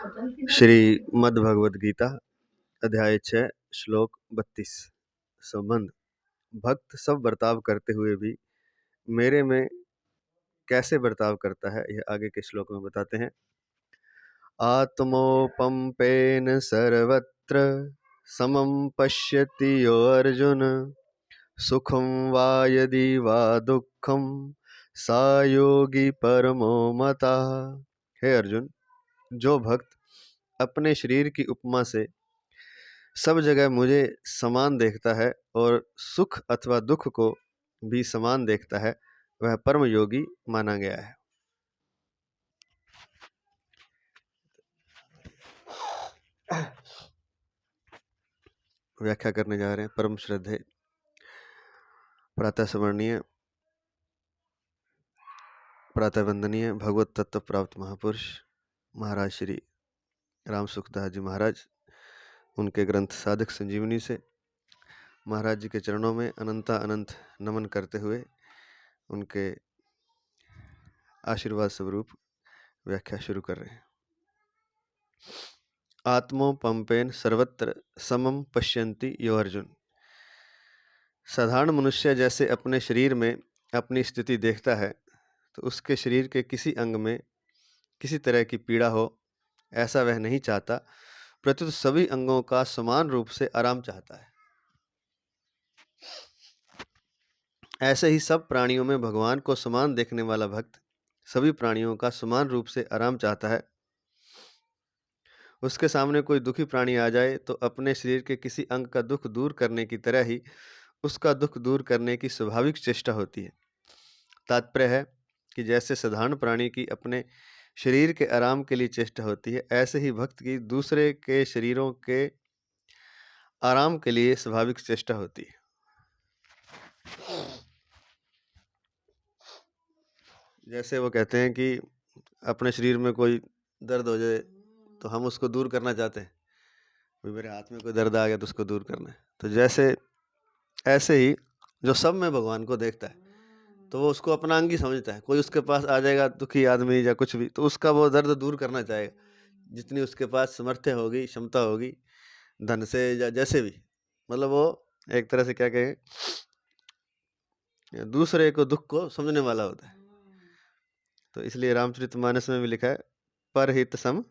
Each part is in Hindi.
श्रीमद् भगवद गीता अध्याय 6 श्लोक 32। संबंध। भक्त सब बर्ताव करते हुए भी मेरे में कैसे बर्ताव करता है, यह आगे के श्लोक में बताते हैं। आत्मोपम्पेन सर्वत्र समं पश्यति यो अर्जुन, सुखम वा यदि वा दुखम सा योगी परमो मता। हे अर्जुन, जो भक्त अपने शरीर की उपमा से सब जगह मुझे समान देखता है और सुख अथवा दुख को भी समान देखता है, वह परम योगी माना गया है। व्याख्या करने जा रहे हैं। परम श्रद्धेय प्रातः स्मरणीय प्रातः वंदनीय भगवत तत्व प्राप्त महापुरुष महाराज श्री राम सुखदास जी महाराज, उनके ग्रंथ साधक संजीवनी से महाराज जी के चरणों में अनंता अनंत नमन करते हुए उनके आशीर्वाद स्वरूप व्याख्या शुरू कर रहे हैं। आत्मोपम्पेन सर्वत्र समम पश्यन्ति यो अर्जुन। साधारण मनुष्य जैसे अपने शरीर में अपनी स्थिति देखता है, तो उसके शरीर के किसी अंग में किसी तरह की पीड़ा हो, ऐसा वह नहीं चाहता, प्रत्युत सभी अंगों का समान रूप से आराम चाहता है। ऐसे ही सब प्राणियों में भगवान को समान देखने वाला भक्त सभी प्राणियों का समान रूप से आराम चाहता है। उसके सामने कोई दुखी प्राणी आ जाए तो अपने शरीर के किसी अंग का दुख दूर करने की तरह ही उसका दुख दूर करने की स्वाभाविक चेष्टा होती है। तात्पर्य है कि जैसे साधारण प्राणी की अपने शरीर के आराम के लिए चेष्टा होती है, ऐसे ही भक्त की दूसरे के शरीरों के आराम के लिए स्वाभाविक चेष्टा होती है। जैसे वो कहते हैं कि अपने शरीर में कोई दर्द हो जाए तो हम उसको दूर करना चाहते हैं। मेरे हाथ में कोई दर्द आ गया तो उसको दूर करना है। तो जैसे ऐसे ही जो सब में भगवान को देखता है तो वो उसको अपना अंग ही समझता है। कोई उसके पास आ जाएगा दुखी आदमी या कुछ भी, तो उसका वो दर्द दूर करना चाहेगा, जितनी उसके पास सामर्थ्य होगी, क्षमता होगी, धन से या जैसे भी। मतलब वो एक तरह से क्या कहें, दूसरे को दुख को समझने वाला होता है। तो इसलिए रामचरितमानस में भी लिखा है परहित सम,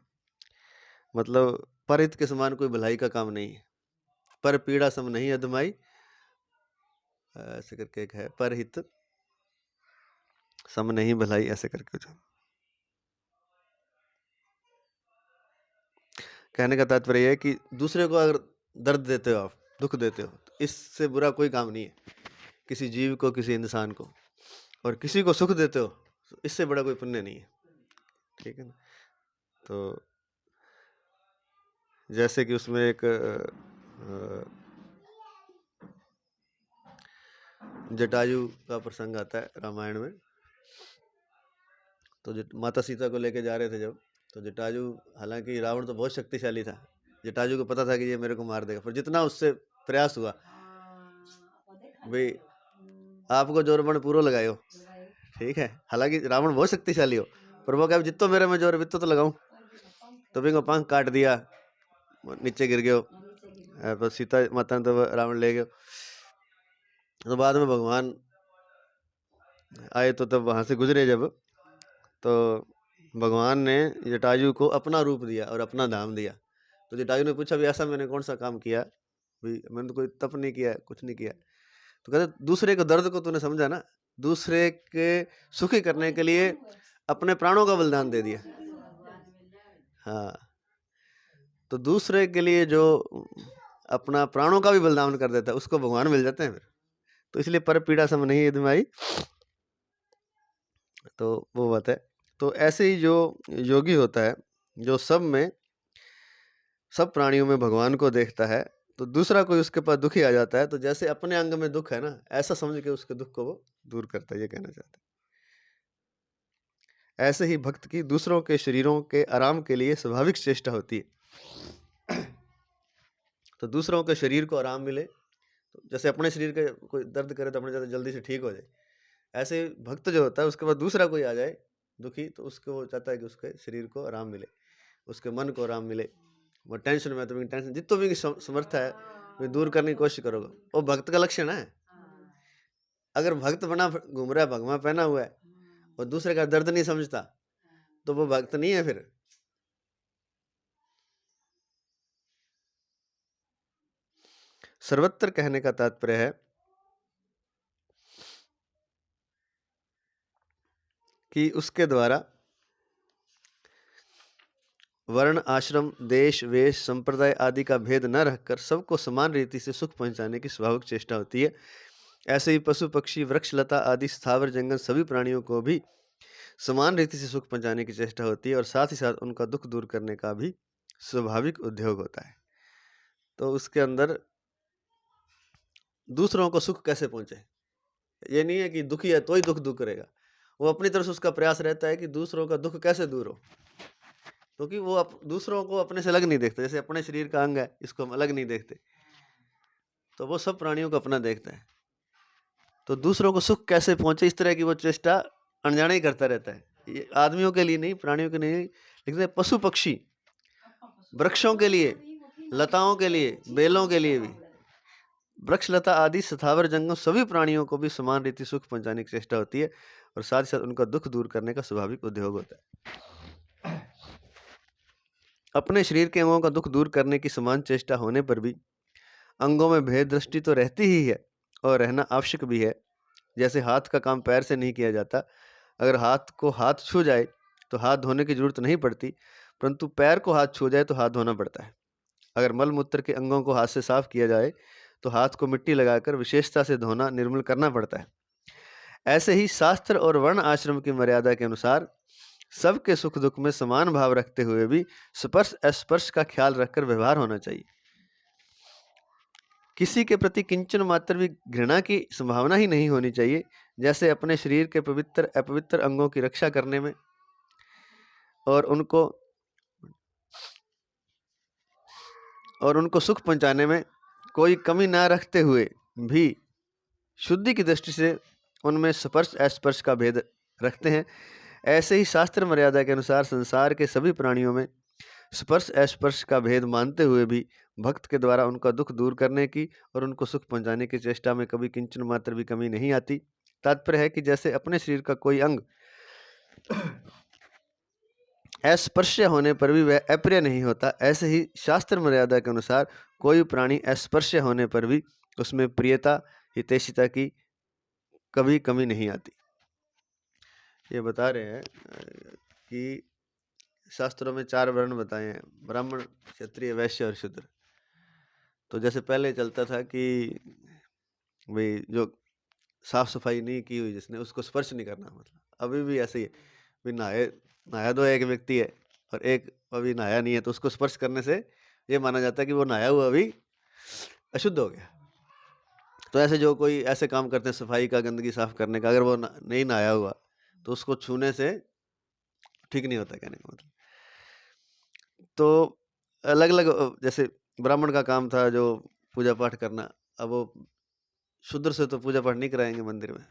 मतलब परहित के समान कोई भलाई का काम नहीं है। पर पीड़ा सम नहीं अधमाई, ऐसे करके एक है, परहित सम नहीं भलाई, ऐसे करके जो कहने का तात्पर्य है कि दूसरे को अगर दर्द देते हो, आप दुख देते हो, तो इससे बुरा कोई काम नहीं है किसी जीव को, किसी इंसान को। और किसी को सुख देते हो तो इससे बड़ा कोई पुण्य नहीं है। ठीक है ना। तो जैसे कि उसमें एक जटायु का प्रसंग आता है रामायण में। तो माता सीता को लेके जा रहे थे जब, तो जटायु, हालांकि रावण तो बहुत शक्तिशाली था, जटायु को पता था कि ये मेरे को मार देगा, पर जितना उससे प्रयास हुआ, भाई आपको जोरबण पूरा लगायो, ठीक है, हालांकि रावण बहुत शक्तिशाली हो, पर वो कहा जितो मेरे में जोर बितो तो लगाऊं, तो भी पंख काट दिया, नीचे गिर गयो। तो सीता माता ने तो रावण ले गयो। तो बाद में भगवान आए तो तब वहां से गुजरे जब, तो भगवान ने जटायु को अपना रूप दिया और अपना धाम दिया। तो जटायु ने पूछा भी ऐसा मैंने कौन सा काम किया, भी मैंने तो कोई तप नहीं किया, कुछ नहीं किया। तो कहते दूसरे के दर्द को तूने समझा ना, दूसरे के सुखी करने के लिए अपने प्राणों का बलिदान दे दिया। हाँ, तो दूसरे के लिए जो अपना प्राणों का भी बलिदान कर देता है उसको भगवान मिल जाते हैं फिर। तो इसलिए पर पीड़ा सम नहीं अधमाई, तो वो बात है। तो ऐसे ही जो योगी होता है, जो सब में, सब प्राणियों में भगवान को देखता है, तो दूसरा कोई उसके पास दुखी आ जाता है तो जैसे अपने अंग में दुख है ना, ऐसा समझ के उसके दुख को वो दूर करता है, ये कहना चाहते हैं। ऐसे ही भक्त की दूसरों के शरीरों के आराम के लिए स्वाभाविक चेष्टा होती है। तो दूसरों के शरीर को आराम मिले, तो जैसे अपने शरीर के कोई दर्द करे तो अपने ज़्यादा जल्दी से ठीक हो जाए, ऐसे भक्त जो होता है उसके बाद दूसरा कोई आ जाए दुखी, तो उसको वो चाहता है कि उसके शरीर को आराम मिले। उसके मन को आराम मिले। वो टेंशन में तो टेंशन जितो भी समर्थ है वे दूर करने की कोशिश करोगे, वो भक्त का लक्षण है। अगर भक्त बना घूम रहा है, भगवा पहना हुआ है और दूसरे का दर्द नहीं समझता तो वो भक्त नहीं है। फिर सर्वत्र कहने का तात्पर्य है कि उसके द्वारा वर्ण, आश्रम, देश, वेश, संप्रदाय आदि का भेद न रखकर सबको समान रीति से सुख पहुंचाने की स्वाभाविक चेष्टा होती है। ऐसे ही पशु, पक्षी, वृक्ष, लता आदि स्थावर जंगल सभी प्राणियों को भी समान रीति से सुख पहुंचाने की चेष्टा होती है और साथ ही साथ उनका दुख दूर करने का भी स्वाभाविक उद्योग होता है। तो उसके अंदर दूसरों को सुख कैसे पहुंचे, ये नहीं है कि दुखी है तो ही दुख दूर करेगा, वो अपनी तरफ से उसका प्रयास रहता है कि दूसरों का दुख कैसे दूर हो, क्योंकि वो दूसरों को अपने से अलग नहीं देखते। जैसे अपने शरीर का अंग है, इसको हम अलग नहीं देखते, तो वो सब प्राणियों को अपना देखता है। तो दूसरों को सुख कैसे पहुंचे, इस तरह की वो चेष्टा अनजाने ही करता रहता है। ये आदमियों के लिए नहीं, प्राणियों के लिए नहीं, लेकिन पशु पक्षी, वृक्षों के लिए, लताओं के लिए, बेलों के लिए भी, वृक्ष, लता आदि स्थावर जंगम सभी प्राणियों को भी समान रीति सुख पहुंचाने की चेष्टा होती है और साथ ही साथ उनका दुख दूर करने का स्वाभाविक उद्योग होता है। अपने शरीर के अंगों का दुख दूर करने की समान चेष्टा होने पर भी अंगों में भेद दृष्टि तो रहती ही है और रहना आवश्यक भी है। जैसे हाथ का काम पैर से नहीं किया जाता, अगर हाथ को हाथ छू जाए तो हाथ धोने की जरूरत नहीं पड़ती, परंतु पैर को हाथ छू जाए तो हाथ धोना पड़ता है। अगर मल मूत्र के अंगों को हाथ से साफ किया जाए तो हाथ को मिट्टी लगाकर विशेषता से धोना, निर्मल करना पड़ता है। ऐसे ही शास्त्र और वर्ण आश्रम की मर्यादा के अनुसार सबके सुख दुख में समान भाव रखते हुए भी स्पर्श अस्पर्श का ख्याल रखकर व्यवहार होना चाहिए। किसी के प्रति किंचन मात्र भी घृणा की संभावना ही नहीं होनी चाहिए। जैसे अपने शरीर के पवित्र अपवित्र अंगों की रक्षा करने में और उनको सुख पहुंचाने में कोई कमी ना रखते हुए भी शुद्धि की दृष्टि से उनमें स्पर्श अस्पर्श का भेद रखते हैं, ऐसे ही शास्त्र मर्यादा के अनुसार संसार के सभी प्राणियों में स्पर्श अस्पर्श का भेद मानते हुए भी भक्त के द्वारा उनका दुख दूर करने की और उनको सुख पहुंचाने की चेष्टा में कभी किंचन मात्र भी कमी नहीं आती। तात्पर्य है कि जैसे अपने शरीर का कोई अंग अस्पर्श्य होने पर भी वह अप्रिय नहीं होता, ऐसे ही शास्त्र मर्यादा के अनुसार कोई प्राणी अस्पर्श्य होने पर भी उसमें प्रियता हितैषिता की कभी कमी नहीं आती। ये बता रहे हैं कि शास्त्रों में 4 वर्ण बताए हैं, ब्राह्मण, क्षत्रिय, वैश्य और शूद्र। तो जैसे पहले चलता था कि भाई जो साफ सफाई नहीं की हुई जिसने उसको स्पर्श नहीं करना, मतलब अभी भी ऐसे ही है। भाई नहाया दो एक व्यक्ति है और एक अभी नहाया नहीं है, तो उसको स्पर्श करने से ये माना जाता है कि वो नहाया हुआ अभी अशुद्ध हो गया। तो ऐसे जो कोई ऐसे काम करते हैं सफाई का, गंदगी साफ करने का, अगर वो नहीं नहाया हुआ तो उसको छूने से ठीक नहीं होता, कहने का मतलब। तो अलग अलग, जैसे ब्राह्मण का काम था जो पूजा पाठ करना, अब वो शूद्र से तो पूजा पाठ नहीं कराएंगे मंदिर में।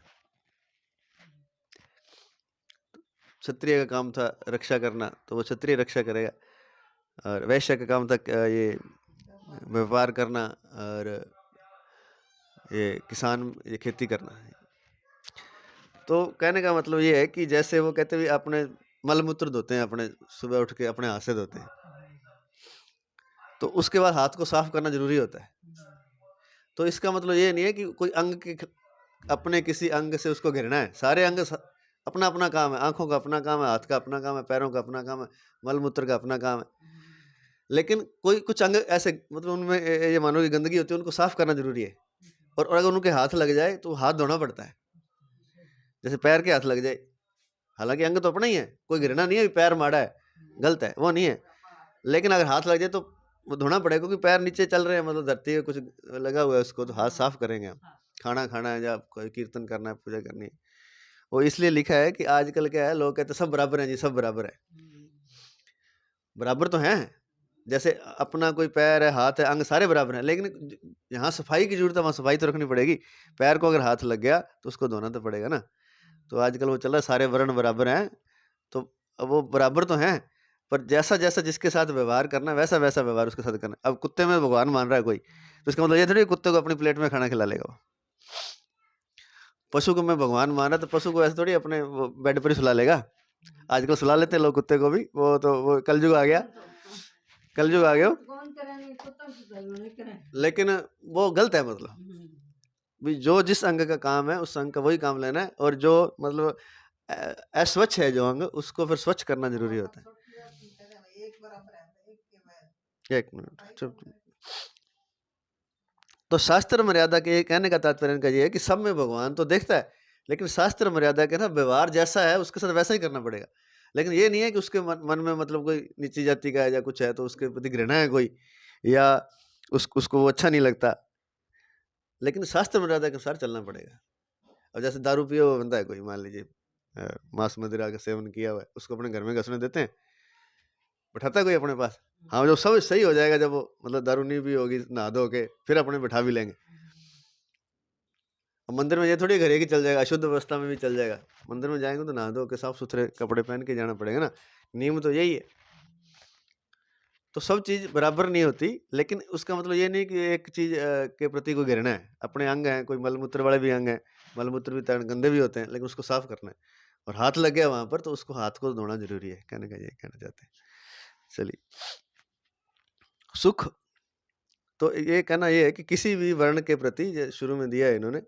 क्षत्रिय का काम था रक्षा करना, तो वो क्षत्रिय रक्षा करेगा। और वैश्य का काम था ये व्यापार करना, और ये किसान ये खेती करना। तो कहने का मतलब ये है कि जैसे वो कहते हैं अपने मल मूत्र धोते हैं, अपने सुबह उठ के अपने हाथ से धोते हैं, तो उसके बाद हाथ को साफ करना जरूरी होता है। तो इसका मतलब ये नहीं है कि कोई अंग के अपने किसी अंग से उसको घिरना है। सारे अंग अपना अपना काम है, आंखों का अपना काम है, हाथ का अपना काम है, पैरों का अपना काम है, मल मूत्र का अपना काम है। लेकिन कोई कुछ अंग ऐसे, मतलब उनमें ये मानो कि गंदगी होती है, उनको साफ करना जरूरी है। और अगर उनके हाथ लग जाए तो हाथ धोना पड़ता है। जैसे पैर के हाथ लग जाए, हालांकि अंग तो अपना ही है, कोई घृणा नहीं है पैर माड़ा है गलत है, वो नहीं है, लेकिन अगर हाथ लग जाए तो वो धोना पड़ेगा, क्योंकि पैर नीचे चल रहे हैं, मतलब धरती में कुछ लगा हुआ है उसको, तो हाथ साफ करेंगे हम। खाना खाना है या कोई कीर्तन करना है, पूजा करनी है, वो इसलिए लिखा है कि आजकल क्या है, लोग कहते हैं सब बराबर हैं जी, सब बराबर है। बराबर तो हैं, जैसे अपना कोई पैर है, हाथ है, अंग सारे बराबर हैं, लेकिन यहाँ सफाई की जरूरत है, वहाँ सफाई तो रखनी पड़ेगी। पैर को अगर हाथ लग गया तो उसको धोना तो पड़ेगा ना। तो आजकल वो चल रहा है सारे वर्ण बराबर हैं, तो वो बराबर तो हैं, पर जैसा जैसा जिसके साथ व्यवहार करना वैसा वैसा व्यवहार उसके साथ करना। अब कुत्ते में भगवान मान रहा है कोई, तो इसका मतलब ये थोड़ी कुत्ते को अपनी प्लेट में खाना खिला लेगा वो। पशु को मैं भगवान मान रहा, तो पशु को ऐसे थोड़ी अपने वो बेड पर ही सुला लेगा। आजकल सुला लेते हैं लोग कुत्ते को भी, वो तो वो कलयुग आ गया, कलयुग आ गया। लेकिन वो गलत है, मतलब भी जो जिस अंग का काम है उस अंग का वही काम लेना है, और जो मतलब अस्वच्छ है जो अंग, उसको फिर स्वच्छ करना जरूरी होता है। एक मिनट चुप। तो शास्त्र मर्यादा के कहने का तात्पर्य इनका ये है कि सब में भगवान तो देखता है, लेकिन शास्त्र मर्यादा के ना व्यवहार जैसा है उसके साथ वैसा ही करना पड़ेगा। लेकिन ये नहीं है कि उसके मन में मतलब कोई नीची जाति का है या कुछ है तो उसके प्रति घृणा है कोई, या उसको वो अच्छा नहीं लगता, लेकिन शास्त्र मर्यादा के अनुसार चलना पड़ेगा। अब जैसे दारू पिए हुआ बंदा है कोई, मान लीजिए मांस मदिरा का सेवन किया हुआ है, उसको अपने घर में घसने देते हैं, बैठाता है कोई अपने पास? हाँ, जब सब सही हो जाएगा, जब वो मतलब दारू नहीं भी होगी, नहा धो के फिर अपने बैठा भी लेंगे। अब मंदिर में ये थोड़ी घर की चल जाएगा, अशुद्ध अवस्था में भी चल जाएगा। मंदिर में जाएंगे तो नहा धो के साफ सुथरे कपड़े पहन के जाना पड़ेगा ना, नियम तो यही है। तो सब चीज बराबर नहीं होती, लेकिन उसका मतलब ये नहीं कि एक चीज के प्रति कोई घृणा है। अपने अंग हैं, कोई मलमूत्र वाले भी अंग हैं, मलमूत्र भी गंदे भी होते हैं, लेकिन उसको साफ करना है, और हाथ लग गया वहां पर तो उसको हाथ को धोना जरूरी है, कहने का ये कहना चाहते हैं। चलिए, सुख तो ये कहना ये है कि किसी भी वर्ण के प्रति, शुरू में दिया है इन्होंने,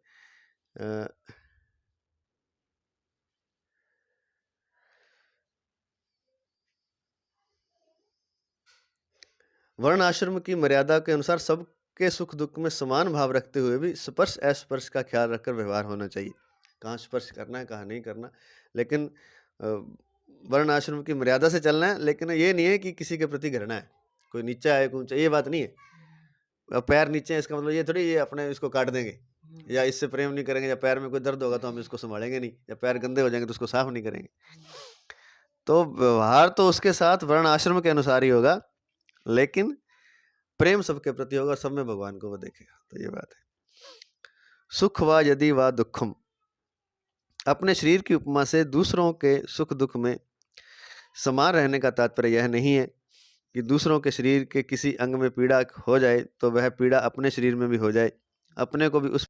वर्ण आश्रम की मर्यादा के अनुसार सबके सुख दुख में समान भाव रखते हुए भी स्पर्श अस्पर्श का ख्याल रखकर व्यवहार होना चाहिए। कहाँ स्पर्श करना है, कहाँ नहीं करना, लेकिन वर्ण आश्रम की मर्यादा से चलना है। लेकिन ये नहीं है कि किसी के प्रति घृणा है, कोई नीचा है कोई ऊंचा, ये बात नहीं है। पैर नीचे है इसका मतलब ये थोड़ी ये अपने इसको काट देंगे या इससे प्रेम नहीं करेंगे, या पैर में कोई दर्द होगा तो हम इसको संभालेंगे नहीं, या पैर गंदे हो जाएंगे तो उसको साफ नहीं करेंगे। तो व्यवहार तो उसके साथ वर्ण आश्रम के अनुसार ही होगा, लेकिन प्रेम सबके प्रति होगा, सब में भगवान को वो देखेगा। तो ये बात है। सुख व यदि व दुखम, अपने शरीर की उपमा से दूसरों के सुख दुख में समान रहने का तात्पर्य यह नहीं है कि दूसरों के शरीर के किसी अंग में पीड़ा हो जाए तो वह पीड़ा अपने शरीर में भी हो जाए, अपने को भी उस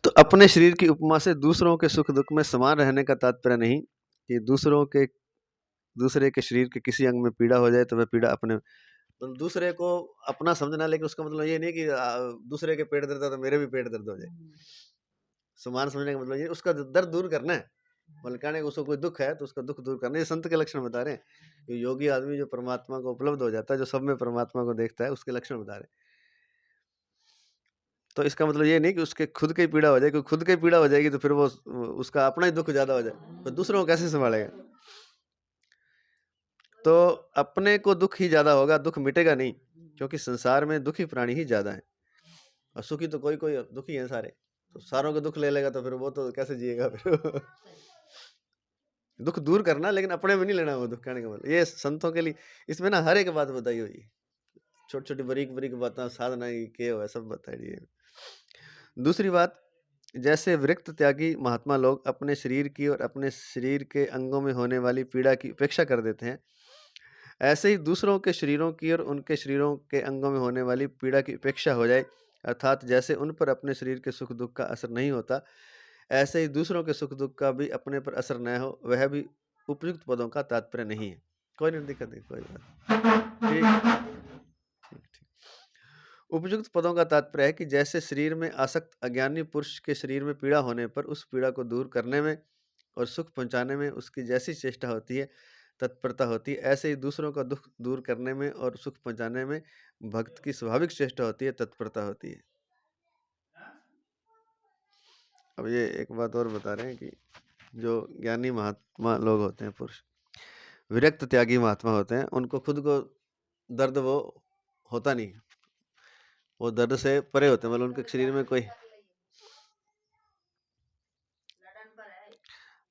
तो अपने शरीर की उपमा से दूसरों के सुख दुख में समान रहने का तात्पर्य नहीं कि दूसरे के शरीर के किसी अंग में पीड़ा हो जाए तो वह पीड़ा अपने, तो दूसरे को अपना समझना, लेकिन उसका मतलब ये नहीं कि दूसरे के पेट दर्द है तो मेरे भी पेट दर्द हो जाए। समान समझने का मतलब ये उसका दर्द दूर करना है, मतलब कहने को उसको कोई दुख है तो उसका दुख दूर करना, ये संत के लक्षण बता रहे हैं। योगी आदमी जो परमात्मा को उपलब्ध हो जाता है, जो सब में परमात्मा को देखता है, उसके लक्षण बता रहे हैं। तो इसका मतलब ये नहीं कि उसके खुद की पीड़ा हो जाए, क्योंकि खुद की पीड़ा हो जाएगी तो फिर वो उसका अपना ही दुख ज्यादा हो जाए, तो दूसरों को कैसे संभालेगा? तो अपने को दुख ही ज्यादा होगा, दुख मिटेगा नहीं, क्योंकि संसार में दुखी प्राणी ही ज्यादा है, और सुखी तो कोई कोई दुखी है सारे। तो सारों को दुख ले लेगा तो फिर वो तो कैसे जिएगा फिर दुख दूर करना, लेकिन अपने में नहीं लेना वो दुख, कहने का मतलब ये संतों के लिए इसमें ना हर एक बात बताई हुई है, छोटी छोटी बारीक बारीक बातें, साधना के हो सब बताई है। दूसरी बात, जैसे विरक्त त्यागी महात्मा लोग अपने शरीर की और अपने शरीर के अंगों में होने वाली पीड़ा की उपेक्षा कर देते हैं, ऐसे ही दूसरों के शरीरों की और उनके शरीरों के अंगों में होने वाली पीड़ा की उपेक्षा हो जाए, अर्थात जैसे उन पर अपने शरीर के सुख दुख का असर नहीं होता, ऐसे ही दूसरों के सुख दुख का भी अपने पर असर न हो, वह भी उपयुक्त पदों का तात्पर्य नहीं है। कोई नहीं, दिक्कत नहीं, कोई बात ठीक ठीक। उपयुक्त पदों का तात्पर्य है कि जैसे शरीर में आसक्त अज्ञानी पुरुष के शरीर में पीड़ा होने पर उस पीड़ा को दूर करने में और सुख पहुंचाने में उसकी जैसी चेष्टा होती है, तत्परता होती है, ऐसे ही दूसरों का दुख दूर करने में और सुख पहुंचाने में भक्त की स्वाभाविक चेष्टा होती है, तत्परता होती है। अब ये एक बात और बता रहे हैं कि जो ज्ञानी महात्मा लोग होते हैं, पुरुष विरक्त त्यागी महात्मा होते हैं, उनको खुद को दर्द वो होता नहीं, वो दर्द से परे होते हैं, मतलब उनके शरीर में कोई,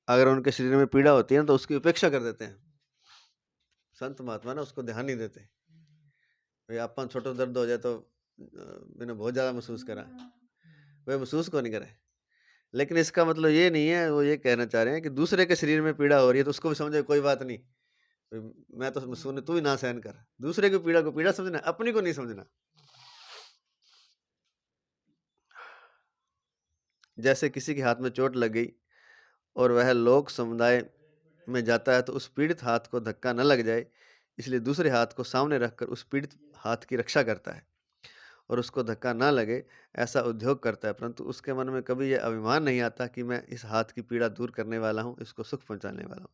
अगर उनके शरीर में पीड़ा होती है तो उसकी उपेक्षा कर देते हैं। संत महात्मा ना उसको ध्यान नहीं देते, भाई अपन छोटो दर्द हो जाए तो मैंने बहुत ज्यादा महसूस करा, वे महसूस को नहीं करे, लेकिन इसका मतलब ये नहीं है, वो ये कहना चाह रहे हैं कि दूसरे के शरीर में पीड़ा हो रही है तो उसको भी समझे कोई बात नहीं, मैं तो सुन, तू ही ना सहन कर। दूसरे की पीड़ा को पीड़ा समझना, अपनी को नहीं समझना। जैसे किसी के हाथ में चोट लग गई और वह लोक समुदाय में जाता है तो उस पीड़ित हाथ को धक्का न लग जाए, इसलिए दूसरे हाथ को सामने रखकर उस पीड़ित हाथ की रक्षा करता है और उसको धक्का ना लगे ऐसा उद्योग करता है। परंतु उसके मन में कभी यह अभिमान नहीं आता कि मैं इस हाथ की पीड़ा दूर करने वाला हूँ, इसको सुख पहुंचाने वाला हूँ।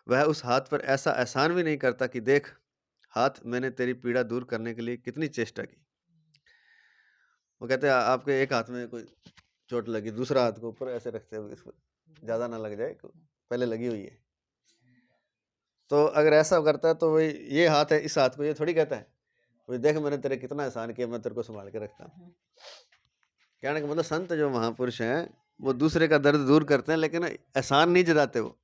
वह उस हाथ पर ऐसा एहसान भी नहीं करता कि देख हाथ, मैंने तेरी पीड़ा दूर करने के लिए कितनी चेष्टा की। वो कहते हैं आपके एक हाथ में कोई चोट लगी, दूसरा हाथ को ऊपर ऐसे रखते हुए इसको ज्यादा ना लग जाए, पहले लगी हुई है। तो अगर ऐसा करता है तो वही ये हाथ है, इस हाथ को ये थोड़ी कहता है वही देख मैंने तेरे कितना एहसान किया, मैं तेरे को संभाल के रखता हूँ। कहने का मतलब संत जो महापुरुष हैं वो दूसरे का दर्द दूर करते हैं, लेकिन एहसान नहीं जताते। वो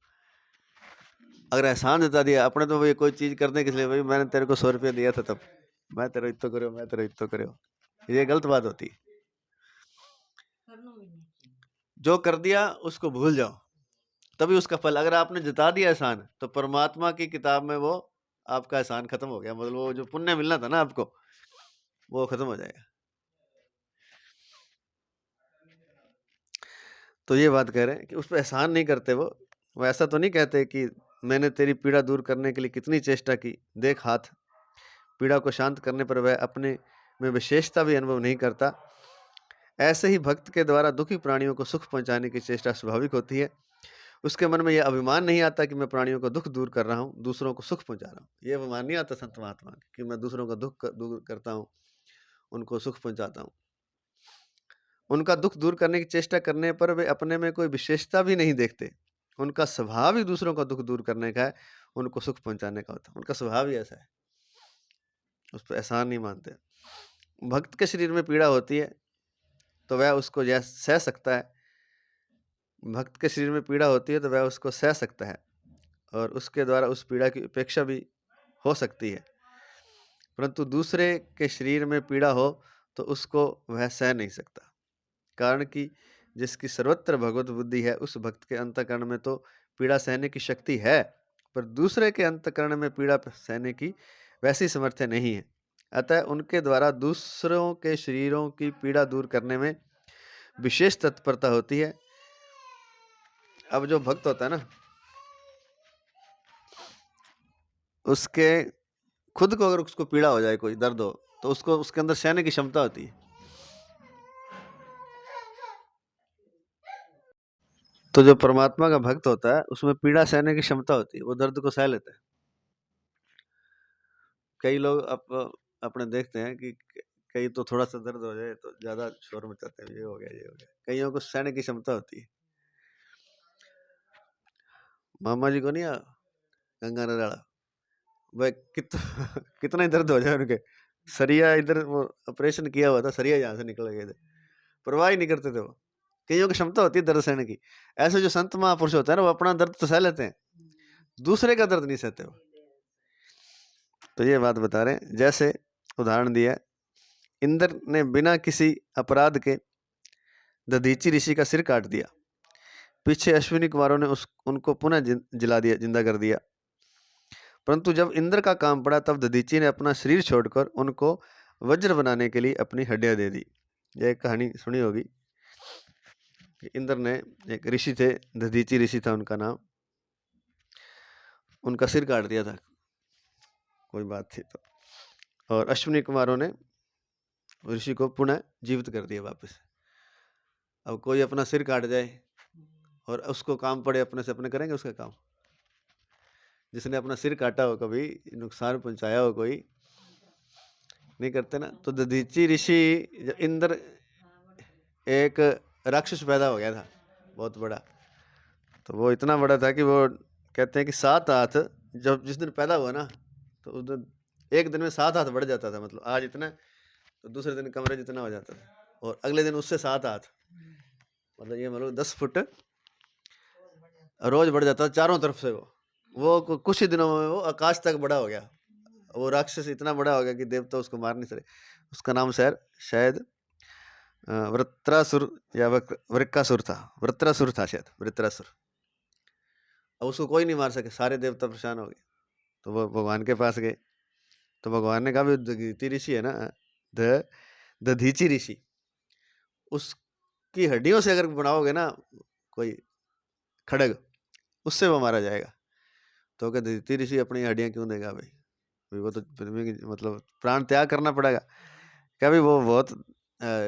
अगर एहसान जता दिया अपने तो वही कोई चीज करने के लिए, भाई मैंने तेरे को 100 रुपया दिया था तब मैं तेरा इतो करो, मैं तेरा इतो करो, ये गलत बात होती है। जो कर दिया उसको भूल जाओ, तभी उसका फल। अगर आपने जता दिया एहसान तो परमात्मा की किताब में वो आपका एहसान खत्म हो गया, मतलब वो जो पुण्य मिलना था ना आपको वो खत्म हो जाएगा। तो ये बात कह रहे हैं कि उस पर एहसान नहीं करते। वो ऐसा तो नहीं कहते कि मैंने तेरी पीड़ा दूर करने के लिए कितनी चेष्टा की, देख हाथ। पीड़ा को शांत करने पर वह अपने में विशेषता भी अनुभव नहीं करता। ऐसे ही भक्त के द्वारा दुखी प्राणियों को सुख पहुंचाने की चेष्टा स्वाभाविक होती है। उसके मन में यह अभिमान नहीं आता कि मैं प्राणियों को दुख दूर कर रहा हूँ, दूसरों को सुख पहुंचा रहा हूँ। ये अभिमान नहीं आता संत महात्मा कि मैं दूसरों का दुख दूर करता हूँ, उनको सुख पहुंचाता हूँ। उनका दुख दूर करने की चेष्टा करने पर वे अपने में कोई विशेषता भी नहीं देखते। उनका स्वभाव ही दूसरों का दुख दूर करने का है, उनको सुख पहुंचाने का होता है। उनका स्वभाव ही ऐसा है, उस पर एहसान नहीं मानते। भक्त के शरीर में पीड़ा होती है तो वह उसको सह सकता है। भक्त के शरीर में पीड़ा होती है तो वह उसको सह सकता है और उसके द्वारा उस पीड़ा की उपेक्षा भी हो सकती है। परंतु दूसरे के शरीर में पीड़ा हो तो उसको वह सह नहीं सकता। कारण कि जिसकी सर्वत्र भगवत बुद्धि है उस भक्त के अंतःकरण में तो पीड़ा सहने की शक्ति है, पर दूसरे के अंतःकरण में पीड़ा सहने की वैसी सामर्थ्य नहीं है। अतः उनके द्वारा दूसरों के शरीरों की पीड़ा दूर करने में विशेष तत्परता होती है। अब जो भक्त होता है ना, उसके खुद को अगर उसको पीड़ा हो जाए, कोई दर्द हो, तो उसको उसके अंदर सहने की क्षमता होती है। तो जो परमात्मा का भक्त होता है उसमें पीड़ा सहने की क्षमता होती है, वो दर्द को सह लेता है। कई लोग अपने देखते हैं कि कई तो थोड़ा सा दर्द हो जाए तो ज्यादा शोर मचाते हैं, ये हो गया ये हो गया। कईयों को सहने की क्षमता होती है। मामा जी को नहीं गंगा नराड़ा, वह कितना ही दर्द हो जाए उनके, सरिया इधर वो ऑपरेशन किया हुआ था, सरिया यहाँ से निकल गए थे, परवाह ही नहीं करते थे वो। कईयों की क्षमता होती है दर्द सहने की। ऐसे जो संत महापुरुष होते हैं ना वो अपना दर्द तो सह लेते हैं, दूसरे का दर्द नहीं सहते वो। तो ये बात बता रहे हैं, जैसे उदाहरण दिया, इंद्र ने बिना किसी अपराध के दधीची ऋषि का सिर काट दिया। पीछे अश्विनी कुमारों ने उनको पुनः जिला दिया, जिंदा कर दिया। परंतु जब इंद्र का काम पड़ा तब दधीची ने अपना शरीर छोड़कर उनको वज्र बनाने के लिए अपनी हड्डियां दे दी। यह एक कहानी सुनी होगी कि इंद्र ने, एक ऋषि थे, दधीची ऋषि था उनका नाम, उनका सिर काट दिया था, कोई बात थी तो, और अश्विनी कुमारों ने ऋषि को पुनः जीवित कर दिया वापस। अब कोई अपना सिर काट जाए और उसको काम पड़े अपने से, अपने करेंगे उसका काम? जिसने अपना सिर काटा हो, कभी नुकसान पहुंचाया हो, कोई नहीं करते ना। तो दधीची ऋषि, इंद्र एक राक्षस पैदा हो गया था बहुत बड़ा, तो वो इतना बड़ा था कि वो कहते हैं कि 7 हाथ जब जिस दिन पैदा हुआ ना, तो उस दिन एक दिन में 7 हाथ बढ़ जाता था। मतलब आज इतना तो दूसरे दिन कमरे जितना हो जाता था, और अगले दिन उससे 7 हाथ, मतलब ये मतलब 10 फुट रोज बढ़ जाता था चारों तरफ से। वो कुछ ही दिनों में वो आकाश तक बड़ा हो गया। वो राक्षस इतना बड़ा हो गया कि देवता उसको मार नहीं सके। उसका नाम शायद वृत्रासुर या वृक्कासुर था, वृत्रासुर था शायद, वृत्रासुर। अब उसको कोई नहीं मार सके, सारे देवता परेशान हो गए, तो वो भगवान के पास गए। तो भगवान ने कहा भी दधीचि ऋषि है ना, दधीचि ऋषि, उसकी हड्डियों से अगर बनाओगे ना कोई खड़ग, उससे वो मारा जाएगा। तो क्या दधीचि ऋषि अपनी हड्डियां क्यों देगा भाई, वो तो मतलब प्राण त्याग करना पड़ेगा। क्या भाई वो बहुत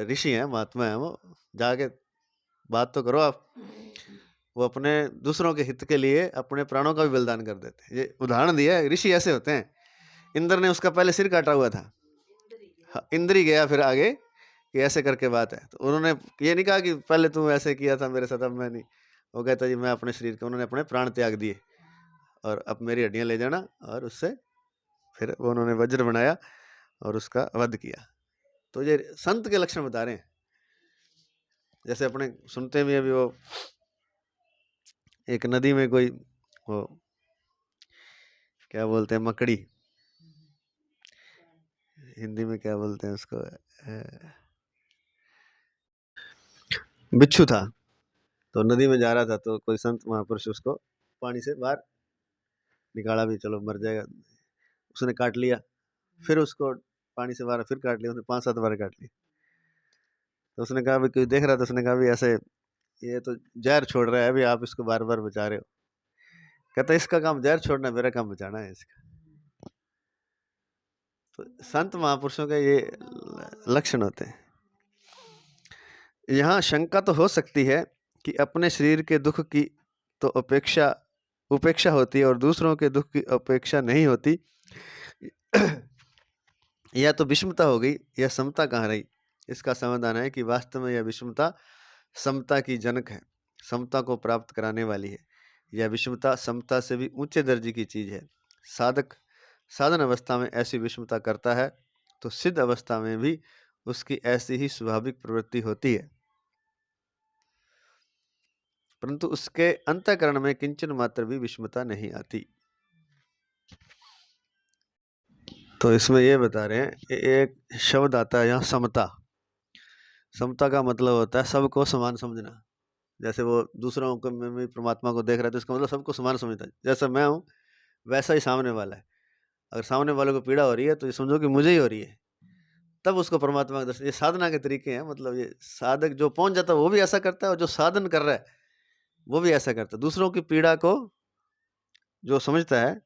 ऋषि हैं, महात्मा हैं, वो जाके बात तो करो आप। वो अपने दूसरों के हित के लिए अपने प्राणों का भी बलिदान कर देते हैं। ये उदाहरण दिया है, ऋषि ऐसे होते हैं। इंद्र ने उसका पहले सिर काटा हुआ था, इंद्र ही गया फिर आगे कि ऐसे करके बात है। तो उन्होंने ये नहीं कहा कि पहले तू ऐसे किया था मेरे साथ, अब मैं नहीं। वो कहता जी मैं अपने शरीर के, उन्होंने अपने प्राण त्याग दिए और अब मेरी हड्डियां ले जाना, और उससे फिर वो उन्होंने वज्र बनाया और उसका वध किया। तो ये संत के लक्षण बता रहे हैं। जैसे अपने सुनते भी अभी वो एक नदी में कोई वो क्या बोलते हैं, मकड़ी, हिंदी में क्या बोलते हैं उसको, बिच्छू था। तो नदी में जा रहा था, तो कोई संत महापुरुष उसको पानी से बाहर निकाला भी, चलो मर जाएगा, उसने काट लिया। फिर उसको पानी से बाहर फिर काट लिया, उसने 5-7 बार काट लिया। तो उसने कहा भी, कोई देख रहा था, उसने कहा भी ऐसे ये तो जहर छोड़ रहा है, अभी आप इसको बार बार बचा रहे हो। कहता इसका काम जहर छोड़ना, मेरा काम बचाना है इसका। तो संत महापुरुषों के ये लक्षण होते हैं। यहाँ शंका तो हो सकती है कि अपने शरीर के दुख की तो उपेक्षा होती है और दूसरों के दुख की अपेक्षा नहीं होती। या तो विषमता हो गई या समता कहाँ रही। इसका समाधान है कि वास्तव में यह विषमता समता की जनक है, समता को प्राप्त कराने वाली है। यह विषमता समता से भी ऊंचे दर्जे की चीज है। साधक साधन अवस्था में ऐसी विषमता करता है तो सिद्ध अवस्था में भी उसकी ऐसी ही स्वाभाविक प्रवृत्ति होती है, परंतु उसके अंतःकरण में किंचन मात्र भी विषमता नहीं आती। तो इसमें ये बता रहे हैं, एक शब्द आता है यहाँ समता। समता का मतलब होता है सबको समान समझना। जैसे वो दूसरों को में भी परमात्मा को देख रहा है, तो इसका मतलब सबको समान समझता है। जैसा मैं हूँ वैसा ही सामने वाला है। अगर सामने वाले को पीड़ा हो रही है तो ये समझो कि मुझे ही हो रही है, तब उसको परमात्मा का दर्शन। ये साधना के तरीके हैं। मतलब ये साधक जो पहुंच जाता है वो भी ऐसा करता है, और जो साधन कर रहा है वो भी ऐसा करता है। दूसरों की पीड़ा को जो समझता है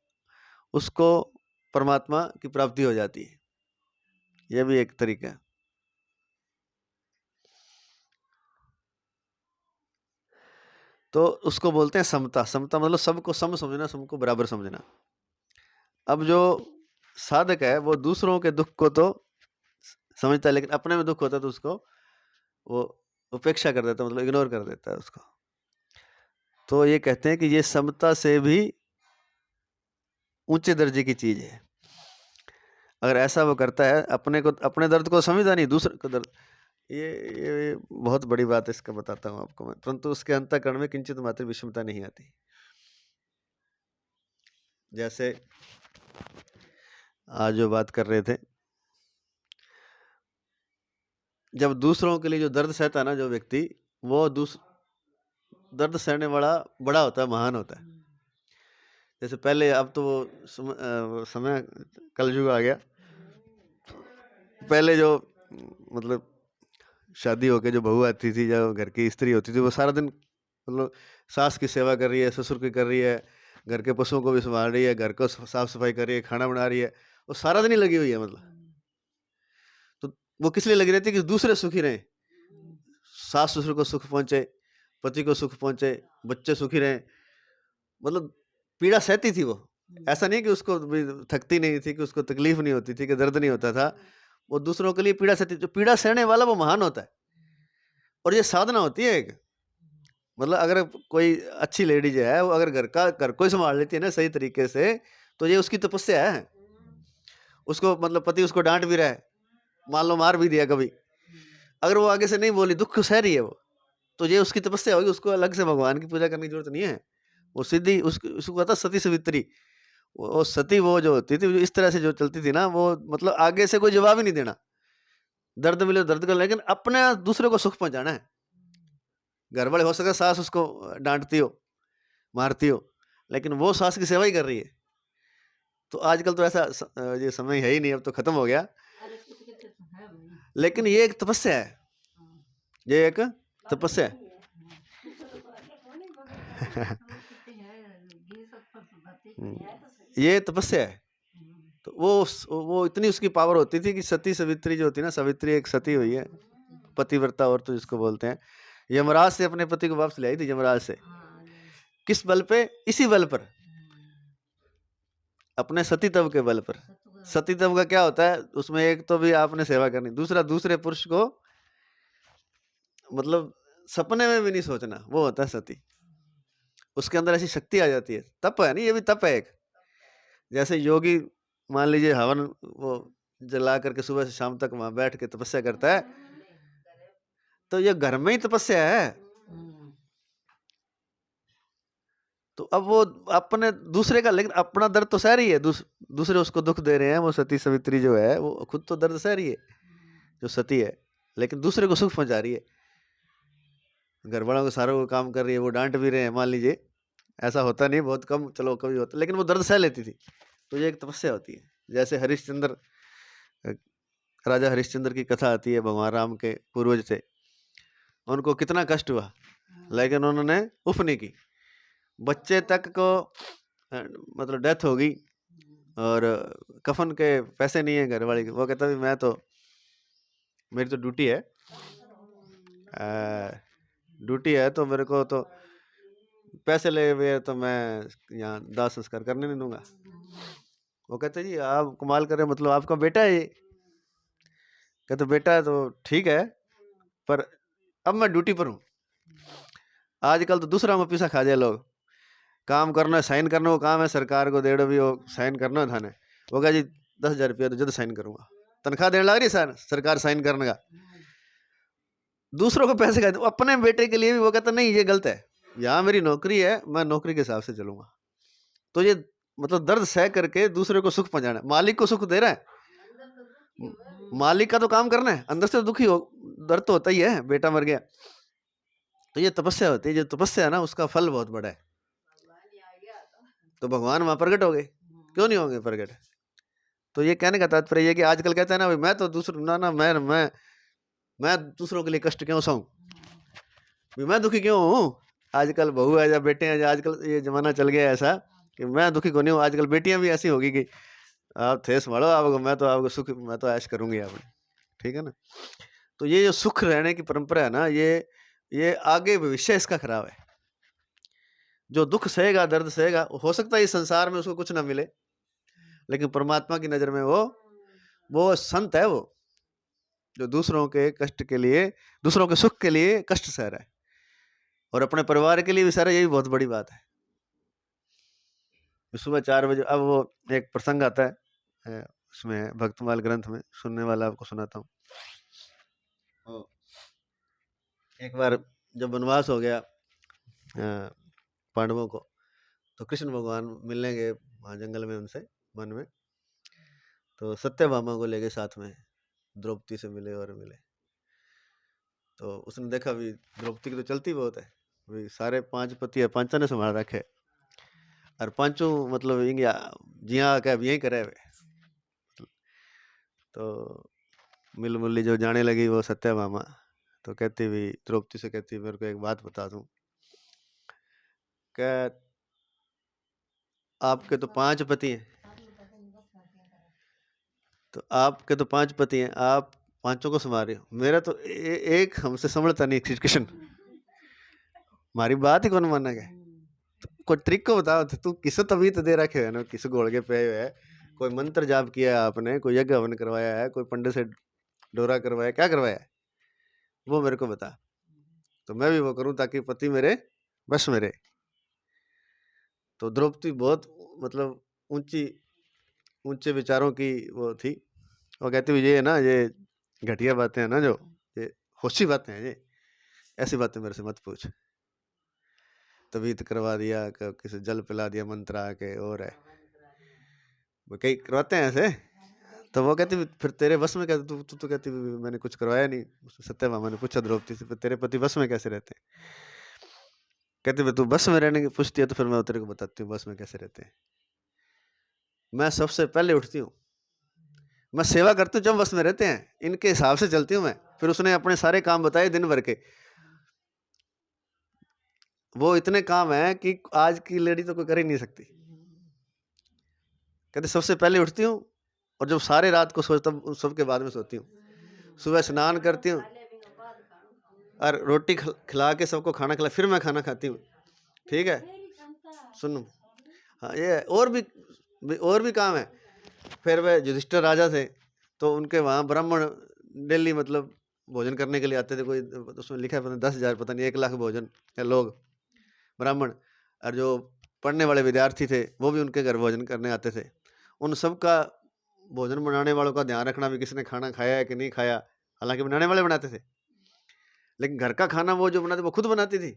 उसको परमात्मा की प्राप्ति हो जाती है। यह भी एक तरीका है। तो उसको बोलते हैं समता। समता मतलब सबको सम समझना, सबको बराबर समझना। अब जो साधक है वो दूसरों के दुख को तो समझता है, लेकिन अपने में दुख होता है तो उसको वो उपेक्षा कर देता है, मतलब इग्नोर कर देता है उसको। तो ये कहते हैं कि ये समता से भी ऊंचे दर्जे की चीज है। अगर ऐसा वो करता है, अपने दर्द को समझता नहीं, दूसरे को दर्द, ये बहुत बड़ी बात है। इसका बताता हूँ आपको मैं। परंतु उसके अंतःकरण में किंचित मात्र विषमता नहीं आती। जैसे आज जो बात कर रहे थे, जब दूसरों के लिए जो दर्द सहता है ना जो व्यक्ति, वो दर्द सहने वाला बड़ा होता है, महान होता है। जैसे पहले, अब तो वो समय कलयुग आ गया। पहले जो मतलब शादी होके जो बहू आती थी, जो घर की स्त्री होती थी, वो सारा दिन मतलब सास की सेवा कर रही है, ससुर की कर रही है, घर के पशुओं को भी संभाल रही है, घर को साफ सफाई कर रही है, खाना बना रही है, वो सारा दिन ही लगी हुई है। मतलब तो वो किस लिए लगी रहती है कि दूसरे सुखी रहे, सास ससुर को सुख पहुंचे, पति को सुख पहुंचे, बच्चे सुखी रहे। मतलब पीड़ा सहती थी वो। ऐसा नहीं कि उसको थकती नहीं थी, कि उसको तकलीफ नहीं होती थी, कि दर्द नहीं होता था। वो दूसरों के लिए पीड़ा सहती। जो पीड़ा सहने वाला वो महान होता है। और ये साधना होती है एक। मतलब अगर कोई अच्छी लेडीज है, वो अगर घर को ही संभाल लेती है ना सही तरीके से, तो ये उसकी तपस्या है। उसको मतलब पति उसको डांट भी रहा है, मान लो मार भी दिया कभी, अगर वो आगे से नहीं बोली, दुख सह रही है वो, तो ये उसकी तपस्या होगी। उसको अलग से भगवान की पूजा करने की जरूरत नहीं है। वो सीधी उसको कहता सती सवित्री। वो सती वो जो होती थी, इस तरह से जो चलती थी ना, वो मतलब आगे से कोई जवाब ही नहीं देना। दर्द मिले तो दर्द कर, लेकिन अपने दूसरे को सुख पहुंचाना है। घर वाले हो सके सास उसको डांटती हो, मारती हो, लेकिन वो सास की सेवा ही कर रही है। तो आजकल तो ऐसा ये समय है ही नहीं, अब तो खत्म हो गया। लेकिन ये एक तपस्या है, ये एक तपस्या है। ये तपस्या है। तो वो इतनी उसकी पावर होती थी कि सती सावित्री जो होती है ना, सावित्री एक सती हुई है, पतिव्रता औरत तो जिसको बोलते हैं, यमराज से अपने पति को वापस ले आई थी, यमराज से। किस बल पे? इसी बल पर, अपने सतीत्व के बल पर। सतीत्व का क्या होता है? उसमें एक तो भी आपने सेवा करनी, दूसरा दूसरे पुरुष को मतलब सपने में भी नहीं सोचना, वो होता है सती। उसके अंदर ऐसी शक्ति आ जाती है, तप है नहीं, ये भी तप है एक। जैसे योगी मान लीजिए हवन वो जला करके सुबह से शाम तक वहां बैठ के तपस्या करता है, तो ये घर में ही तपस्या है। तो अब वो अपने दूसरे का, लेकिन अपना दर्द तो सह रही है, दूसरे उसको दुख दे रहे हैं, वो सती सावित्री जो है वो खुद तो दर्द सह रही है जो सती है, लेकिन दूसरे को सुख पहुंचा रही है। घर वालों को सारों को काम कर रही है, वो डांट भी रहे हैं मान लीजिए, ऐसा होता नहीं, बहुत कम, चलो कभी होता, लेकिन वो दर्द सह लेती थी। तो ये एक तपस्या होती है। जैसे हरिश्चंद्र, राजा हरिश्चंद्र की कथा आती है, भगवान राम के पूर्वज थे, उनको कितना कष्ट हुआ, लेकिन उन्होंने उफ नहीं की। बच्चे तक को मतलब डेथ हो गई और कफन के पैसे नहीं है घर वाले के, वो कहता भी मैं तो, मेरी तो ड्यूटी है, ड्यूटी है, तो मेरे को तो पैसे ले हुए तो मैं यहाँ दाह संस्कार करने नहीं दूंगा। वो कहते जी आप कमाल कर रहे हो, मतलब आपका बेटा है ये? कहते बेटा है तो ठीक है, पर अब मैं ड्यूटी पर हूँ। आजकल तो दूसरा में पीछा खा जाए लोग, काम करना है, साइन करना, वो काम है सरकार को डेढ़ भी वो साइन करना है थाने, वो कहा जी 10,000 रुपया तो जल्द साइन करूंगा, तनख्वाह देने लग रही है सरकार साइन करने का, दूसरों को पैसे खाते, अपने बेटे के लिए भी वो कहता नहीं ये गलत है, यहाँ मेरी नौकरी है, मैं नौकरी के हिसाब से चलूंगा। तो ये मतलब दर्द सह करके दूसरे को सुख पहुंचाना, मालिक को सुख दे रहा है, मालिक का तो काम करना है, अंदर से तो दुखी हो, दर्द तो होता ही है, बेटा मर गया। तो ये तपस्या होती है, जो तपस्या है ना उसका फल बहुत बड़ा है। तो भगवान वहां प्रकट हो गए, क्यों नहीं होंगे प्रकट? तो ये कहने का तात्पर्य ये कि आजकल कहते हैं ना मैं तो दूसरों ना ना मैं दूसरों के लिए कष्ट क्यों सहूं, मैं दुखी क्यों हूँ? आजकल बहू है या बेटे हैं, आजकल ये जमाना चल गया ऐसा कि मैं दुखी को नहीं हूँ। आजकल बेटियां भी ऐसी होगी कि आप थे संभालो आपको, मैं तो आपको सुख, मैं तो ऐश करूंगी आपने, ठीक है ना। तो ये जो सुख रहने की परंपरा है ना, ये आगे भविष्य इसका खराब है। जो दुख सहेगा, दर्द सहेगा, हो सकता है इस संसार में उसको कुछ ना मिले, लेकिन परमात्मा की नजर में वो संत है, वो जो दूसरों के कष्ट के लिए, दूसरों के सुख के लिए कष्ट सह रहा है, और अपने परिवार के लिए भी सह रहा है, ये भी बहुत बड़ी बात है। सुबह 4 बजे, अब वो एक प्रसंग आता है उसमें भक्तमाल ग्रंथ में, सुनने वाला आपको सुनाता हूँ। एक बार जब वनवास हो गया पांडवों को, तो कृष्ण भगवान मिलने गए वहाँ जंगल में उनसे, वन में, तो सत्यभामा को ले गए साथ में, द्रौपदी से मिले और मिले। तो उसने देखा भी द्रौपदी की तो चलती बहुत है, भी सारे 5 पति है, 5 ने संभाल रखे, और 5 मतलब जिया क्या यही करे हुए। तो मिल मुली जो जाने लगी वो सत्यभामा, तो कहती भी द्रौपदी से, कहती मेरे को एक बात बता दूं, क्या आपके तो 5 पति हैं, तो आपके तो 5 पति हैं, आप 5 को संभाल रहे हो, मेरा तो एक हमसे संभलता नहीं श्री कृष्ण, हमारी बात ही कौन माना गया? तो कोई ट्रिक को बताओ, तू किस तबीयत दे रखे है ना, किस घोड़ के पे हुए है, कोई मंत्र जाप किया है आपने, कोई यज्ञ हवन करवाया है, कोई पंडित से डोरा करवाया, क्या करवाया है, वो मेरे को बता, तो मैं भी वो करूं ताकि पति मेरे बस में रहे। तो द्रौपदी बहुत मतलब ऊंचे विचारों की वो थी, वो कहती हुई ये है ना, ये घटिया बातें हैं ना, जो ये होशी बातें हैं, ये ऐसी बातें मेरे से मत पूछ। तबीयत करवा दिया, किसी जल पिला दिया मंत्र आके, और है वो कई करवाते हैं ऐसे, तो वो कहती फिर तेरे बस में कैसे, तू तू तो कहती मैंने कुछ करवाया नहीं। सत्यभामा ने पूछा द्रौपदी से, फिर तेरे पति बस में कैसे रहते हैं? कहती तू बस में रहने की पूछती है तो फिर मैं तेरे को बताती हूँ बस में कैसे रहते हैं। मैं सबसे पहले उठती हूँ, मैं सेवा करती हूँ जब बस में रहते हैं, इनके हिसाब से चलती हूँ मैं। फिर उसने अपने सारे काम बताए दिन भर के, वो इतने काम है कि आज की लेडी तो कोई कर ही नहीं सकती। कहते सबसे पहले उठती हूँ और जब सारे रात को सोचता हूँ सबके बाद में सोती हूँ। सुबह स्नान करती हूँ और रोटी खिला के सबको खाना खिला, फिर मैं खाना खाती हूँ। ठीक है, सुनो, हाँ ये और भी काम है। फिर वे युधिष्ठिर राजा थे तो उनके वहाँ ब्राह्मण डेली मतलब भोजन करने के लिए आते थे। कोई उसमें लिखा है 10,000 पता नहीं 1,00,000 भोजन या लोग ब्राह्मण, और जो पढ़ने वाले विद्यार्थी थे वो भी उनके घर भोजन करने आते थे। उन सब का भोजन बनाने वालों का ध्यान रखना भी, किसने खाना खाया है कि नहीं खाया। हालांकि बनाने वाले बनाते थे, लेकिन घर का खाना वो जो बनाते वो खुद बनाती थी।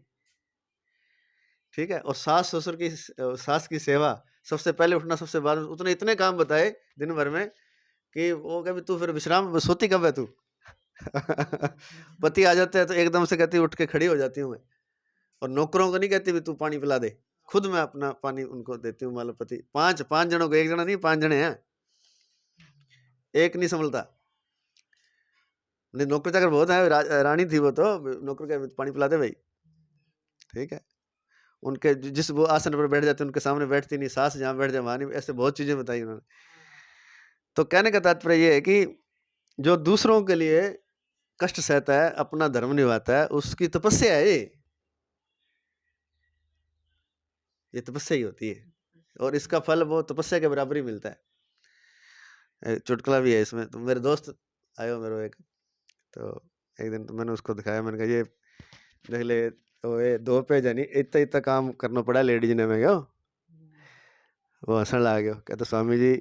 ठीक है, और सास ससुर की सास की सेवा, सबसे पहले उठना, सबसे बाद में। उतने इतने काम बताए दिन भर में कि वो कभी तू फिर विश्राम सोती कब है तू? पति आ जाते हैं तो एकदम से कहती उठ के खड़ी हो जाती हूँ मैं। और नौकरों को नहीं कहती भी तू पानी पिला दे, खुद मैं अपना पानी उनको देती हूँ। मान लो पति पांच जनों को, एक जना नहीं 5 जने हैं, एक नहीं संभलता। नौकर चाकर बहुत है, रानी थी वो तो, नौकर के पानी पिला दे भाई। ठीक है, उनके जिस वो आसन पर बैठ जाते उनके सामने बैठती नहीं, सास जहाँ बैठ जाए वहां नहीं, ऐसे बहुत चीजें बताई उन्होंने। तो कहने का तात्पर्य ये है कि जो दूसरों के लिए कष्ट सहता है, अपना धर्म निभाता है, उसकी तपस्या है ये तपस्या ही होती है, और इसका फल वो तपस्या के बराबर ही मिलता है। चुटकुला भी है इसमें। तो मेरे दोस्त आयो मेरे एक, तो एक दिन तो मैंने उसको दिखाया, मैंने कहा ये देख ले, तो ये 2 पेज है नहीं, इतना इतना काम करना पड़ा लेडीज ने। मैं गयो, वो हंसन ला गयो, कहते स्वामी जी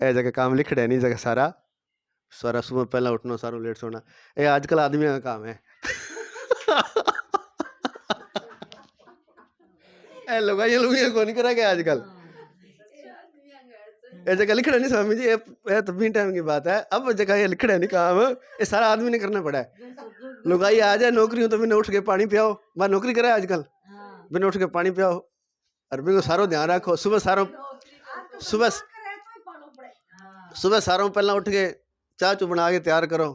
ए जगह काम लिख रहे नहीं, जगह सारा सारा सुबह पहला उठना, सारा लेट सोना, ये आजकल आदमी का काम है। ए लोग ये कौन करा गया आजकल, ये जगह लिख रहे नहीं स्वामी जी, ये तो भी टाइम की बात है। अब जगह ये लिख रहे नहीं काम, ये सारा आदमी ने करना पड़ा है। लुगाई आ जाए नौकरी हो तो बिना उठ के पानी पियाओ, मैं नौकरी करे आजकल, बिना उठ के पानी पियाओ, और भी सारो ध्यान रखो। सुबह सारों पहला उठ के चाय चू बना के तैयार करो,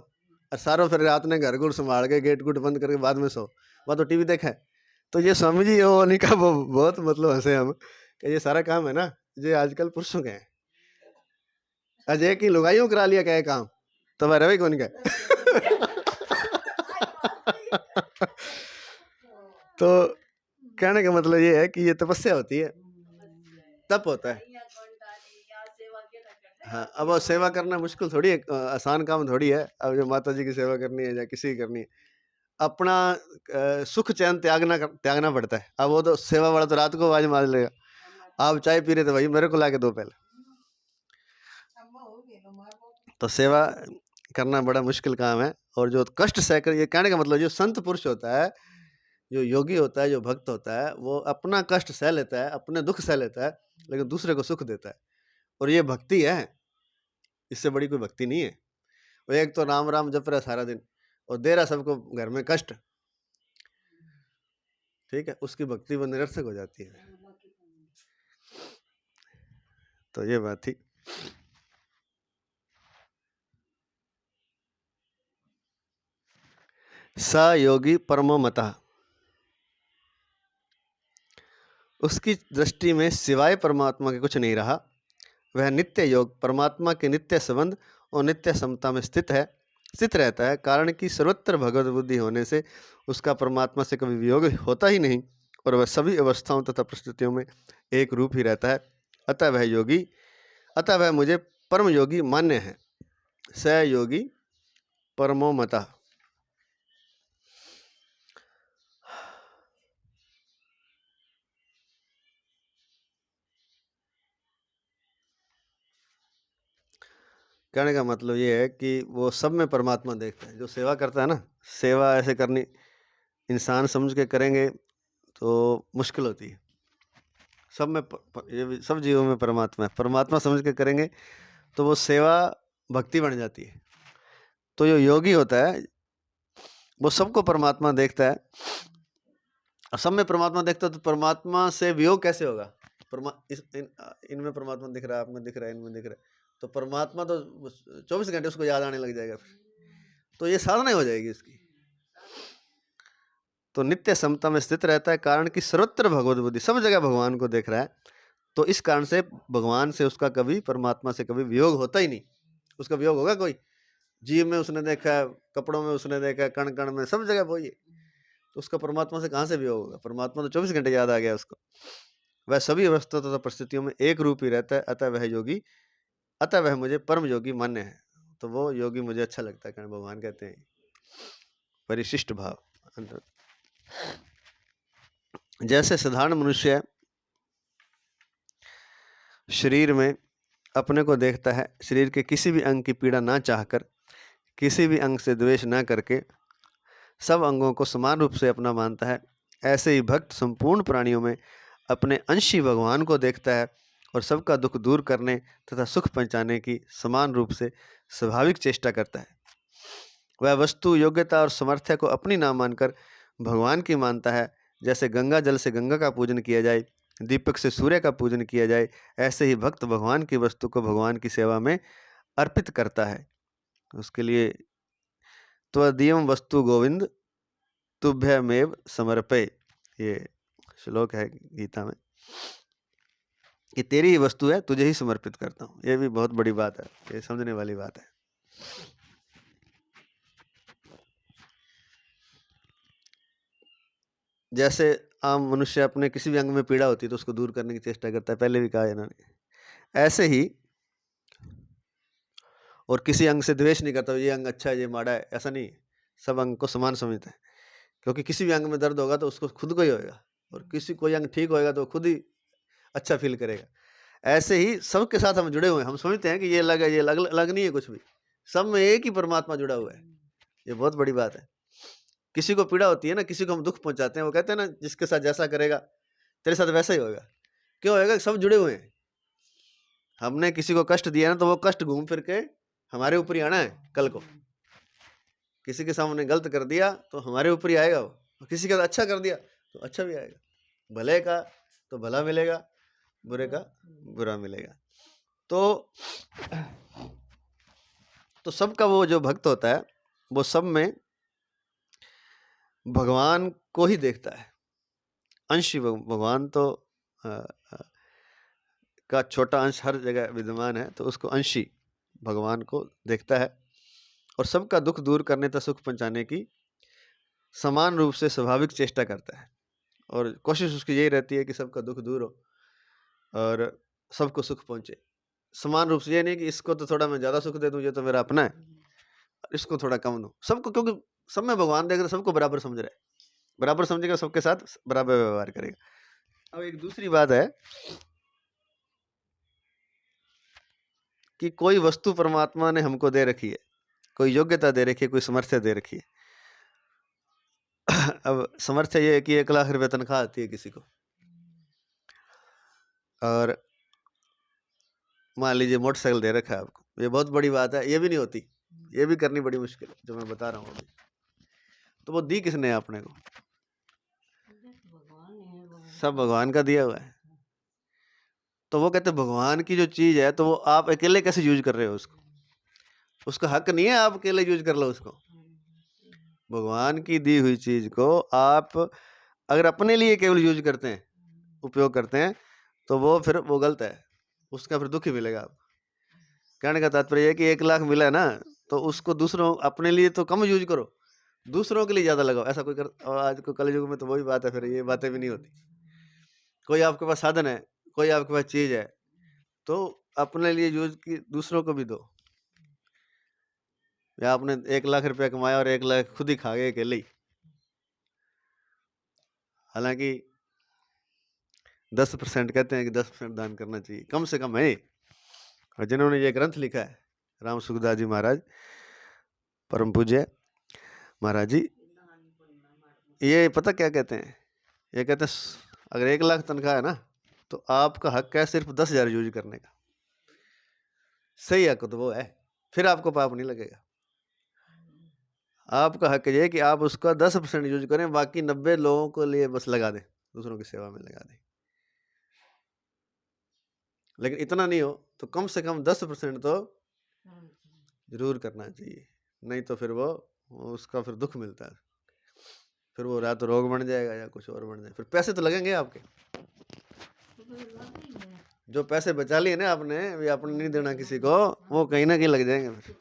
और सारों फिर रात ने घर गुड़ संभाल के गेट गुट बंद करके बाद में सो, वह तो टीवी देखा है। तो ये स्वामी जी वो नहीं का वो बहुत मतलब हंसे हम कि ये सारा काम है ना ये आजकल पुरुषों के हैं, अजय की लुगाइयों करा लिया क्या काम, तो वह रवि कौन का। तो कहने का मतलब ये है कि ये तपस्या होती है, तप होता है। हाँ, अब वो सेवा करना मुश्किल थोड़ी है, आसान काम थोड़ी है। अब जो माता जी की सेवा करनी है या किसी की करनी है, अपना सुख चैन त्यागना पड़ता है। अब वो तो सेवा वाला तो रात को आवाज मार लेगा, आप चाय पी रहे थे भाई मेरे को लाके दो पहले। तो सेवा करना बड़ा मुश्किल काम है, और जो कष्ट सहकर, ये कहने का मतलब जो संत पुरुष होता है, जो योगी होता है, जो भक्त होता है, वो अपना कष्ट सह लेता है, अपने दुख सह लेता है, लेकिन दूसरे को सुख देता है। और ये भक्ति है, इससे बड़ी कोई भक्ति नहीं है। वो एक तो राम राम जप रहा सारा दिन और दे रहा सबको घर में कष्ट, ठीक है, उसकी भक्ति वो निरर्थक हो जाती है। तो ये बात थी। स योगी परमो मतः, उसकी दृष्टि में सिवाय परमात्मा के कुछ नहीं रहा। वह नित्य योग, परमात्मा के नित्य संबंध और नित्य समता में स्थित रहता है, कारण कि सर्वत्र भगवत बुद्धि होने से उसका परमात्मा से कभी वियोग होता ही नहीं, और वह सभी अवस्थाओं तथा परिस्थितियों में एक रूप ही रहता है। अतः वह मुझे परम योगी मान्य है। स योगी परमो मतः। कहने का मतलब ये है कि वो सब में परमात्मा देखता है। जो सेवा करता है ना, सेवा ऐसे करनी इंसान समझ के करेंगे तो मुश्किल होती है। सब में ये सब जीवों में परमात्मा है, परमात्मा समझ के करेंगे तो वो सेवा भक्ति बन जाती है। तो जो योगी होता है वो सबको परमात्मा देखता है, और सब में परमात्मा देखता है, तो परमात्मा से वियोग कैसे होगा? इनमें परमात्मा दिख रहा है, आप में दिख रहा है, इनमें दिख रहा है, तो परमात्मा तो 24 घंटे उसको याद आने लग जाएगा फिर, तो ये साधना ही हो जाएगी इसकी। तो नित्य समता में स्थित रहता है, कारण कि सर्वत्र भगवत बुद्धि, सब जगह भगवान को देख रहा है, तो इस कारण से भगवान से उसका कभी, परमात्मा से कभी वियोग होता ही नहीं। उसका वियोग होगा कोई? जीव में उसने देखा, कपड़ों में उसने देखा, कण कण में, सब जगह वही है, तो उसका परमात्मा से कहाँ से वियोग होगा? परमात्मा तो 24 घंटे याद आ गया उसको। वह सभी अवस्था तथा परिस्थितियों में एक रूप ही रहता है, अतः वह योगी, अतः वह मुझे परम योगी मान्य है। तो वो योगी मुझे अच्छा लगता है, कारण भगवान कहते हैं परिशिष्ट भाव। जैसे साधारण मनुष्य शरीर में अपने को देखता है, शरीर के किसी भी अंग की पीड़ा ना चाहकर, किसी भी अंग से द्वेष ना करके सब अंगों को समान रूप से अपना मानता है, ऐसे ही भक्त संपूर्ण प्राणियों में अपने अंशी भगवान को देखता है और सबका दुख दूर करने तथा सुख पहुँचाने की समान रूप से स्वाभाविक चेष्टा करता है। वह वस्तु, योग्यता और सामर्थ्य को अपनी ना मानकर भगवान की मानता है। जैसे गंगा जल से गंगा का पूजन किया जाए, दीपक से सूर्य का पूजन किया जाए, ऐसे ही भक्त भगवान की वस्तु को भगवान की सेवा में अर्पित करता है। उसके लिए त्वदीयम वस्तु गोविंद तुभ्यमेव समर्पय, ये श्लोक है गीता में, कि तेरी ही वस्तु है, तुझे ही समर्पित करता हूँ। ये भी बहुत बड़ी बात है, ये समझने वाली बात है। जैसे आम मनुष्य अपने किसी भी अंग में पीड़ा होती है तो उसको दूर करने की चेष्टा करता है, पहले भी कहा है इन्होंने, ऐसे ही, और किसी अंग से द्वेष नहीं करता, ये अंग अच्छा है, ये माड़ा है, ऐसा नहीं। सब अंग को समान समझता है, क्योंकि किसी भी अंग में दर्द होगा तो उसको खुद को ही होगा, और किसी कोई अंग ठीक होएगा तो खुद ही अच्छा फील करेगा। ऐसे ही सबके साथ हम जुड़े हुए हैं, हम समझते हैं कि ये अलग है, ये अलग, अलग नहीं है कुछ भी, सब में एक ही परमात्मा जुड़ा हुआ है। ये बहुत बड़ी बात है। किसी को पीड़ा होती है ना, किसी को हम दुख पहुंचाते हैं, वो कहते हैं ना, जिसके साथ जैसा करेगा तेरे साथ वैसा ही होगा। क्यों होएगा? सब जुड़े हुए हैं। हमने किसी को कष्ट दिया ना, तो वो कष्ट घूम फिर के हमारे ऊपर ही आना है कल को। किसी के सामने गलत कर दिया तो हमारे ऊपर ही आएगा वो, और किसी का अच्छा कर दिया तो अच्छा भी आएगा। भले का तो भला मिलेगा, बुरे का बुरा मिलेगा। तो सबका वो जो भक्त होता है वो सब में भगवान को ही देखता है। अंश भगवान तो का छोटा अंश हर जगह विद्यमान है, तो उसको अंशी भगवान को देखता है और सबका दुख दूर करने तथा सुख पहुंचाने की समान रूप से स्वाभाविक चेष्टा करता है। और कोशिश उसकी यही रहती है कि सबका दुख दूर हो और सबको सुख पहुंचे समान रूप से। ये नहीं कि इसको तो थोड़ा मैं ज़्यादा सुख दे दूं, ये तो मेरा अपना है, इसको थोड़ा कम दूं। सबको, क्योंकि सब में भगवान देख रहे, सबको बराबर समझ रहे, बराबर समझेगा, सबके साथ बराबर व्यवहार करेगा। अब एक दूसरी बात है कि कोई वस्तु परमात्मा ने हमको दे रखी है, कोई योग्यता दे रखी है, कोई समर्थ्य दे रखी है। अब समर्थ्य ये है कि 1 लाख रुपए तनख्वाह आती है किसी को, और मान लीजिए मोटरसाइकिल दे रखा है आपको, ये बहुत बड़ी बात है, ये भी नहीं होती, ये भी करनी बड़ी मुश्किल है जो मैं बता रहा हूँ अभी। तो वो दी किसने है अपने को? सब भगवान का दिया हुआ है। तो वो कहते भगवान की जो चीज है तो वो आप अकेले कैसे यूज कर रहे हो उसको? उसका हक नहीं है आप अकेले यूज कर लो उसको। भगवान की दी हुई चीज को आप अगर अपने लिए केवल यूज करते हैं, उपयोग करते हैं, तो वो फिर वो गलत है, उसका फिर दुख ही मिलेगा आपको। कहने का तात्पर्य है कि 1 लाख मिला है ना, तो उसको दूसरों, अपने लिए तो कम यूज करो, दूसरों के लिए ज्यादा लगाओ। ऐसा कोई कर, और आज को कलयुग में तो वही बात है, फिर ये बातें भी नहीं होती। कोई आपके पास साधन है, कोई आपके पास चीज है, तो अपने लिए यूज की दूसरों को भी दो। या आपने 1 लाख रुपया कमाया और 1 लाख खुद ही खा गए अकेले ही, हालांकि 10% कहते हैं कि 10% दान करना चाहिए, कम से कम है। और जिन्होंने ये ग्रंथ लिखा है, राम सुखदास जी महाराज, परम पूज्य महाराज जी, ये पता क्या कहते हैं? ये कहते हैं अगर 1 लाख तनख्वाह है ना, तो आपका हक है सिर्फ 10,000 यूज करने का। सही हक तो वो है, फिर आपको पाप नहीं लगेगा। आपका हक ये है कि आप उसका 10% यूज करें, बाकी 90 लोगों के लिए बस लगा दें, दूसरों की सेवा में लगा दें। लेकिन इतना नहीं हो तो कम से कम 10% तो जरूर करना चाहिए, नहीं तो फिर वो उसका फिर दुख मिलता है, फिर वो रात रोग बन जाएगा या कुछ और बन जाएगा, फिर पैसे तो लगेंगे आपके। जो पैसे बचा लिए ना आपने, भी आपने नहीं देना किसी को, वो कहीं ना कहीं लग जाएंगे फिर।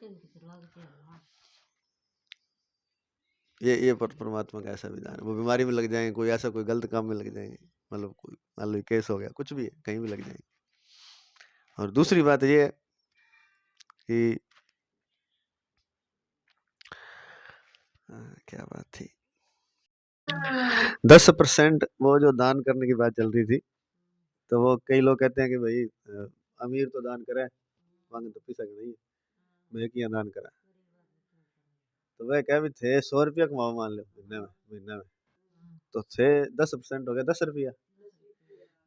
ये परमात्मा का ऐसा विधान है। वो बीमारी में लग जाएंगे, कोई ऐसा कोई गलत काम में लग जाएंगे, मतलब कोई मान लो केस हो गया, कुछ भी है, कहीं भी लग जाएंगे। और दूसरी बात ये है कि क्या बात थी, 10% वो जो दान करने की बात चल रही थी, तो वो कई लोग कहते हैं कि भाई अमीर तो दान करे, मांगे तो पी सके नहीं, मैं किया दान करा। तो वह कह भी थे 100 रुपया कमाओ मान लो महीने में, तो थे 10% हो गया 10 रुपया,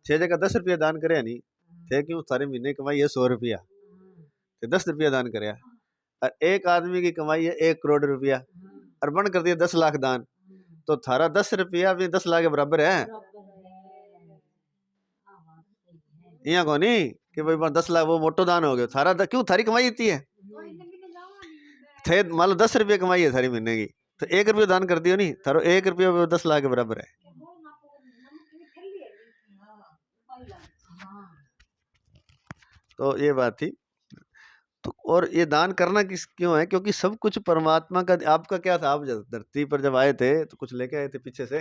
6 जगह 10 रुपया दान करे नहीं थे, क्यों सारे महीने कमाई है 100 रुपया, तो 10 रुपया दान करे। और एक आदमी की कमाई है 1 करोड़ रुपया, और बन कर दिया 10 लाख दान, तो थारा 10 रुपया भी 10 लाख के बराबर है। यहाँ को नहीं कि भाई 10 लाख वो मोटो दान हो गया, थारा क्यों, थारी कमाई इतनी है, थे मान लो 10 रुपया कमाई है थारी महीने की, तो 1 रुपया दान कर दियो नहीं, थारो 1 रुपया 10 लाख के बराबर है। तो ये बात थी। तो और ये दान करना किस क्यों है, क्योंकि सब कुछ परमात्मा का। आपका क्या था, आप जब धरती पर जब आए थे तो कुछ लेके आए थे पीछे से,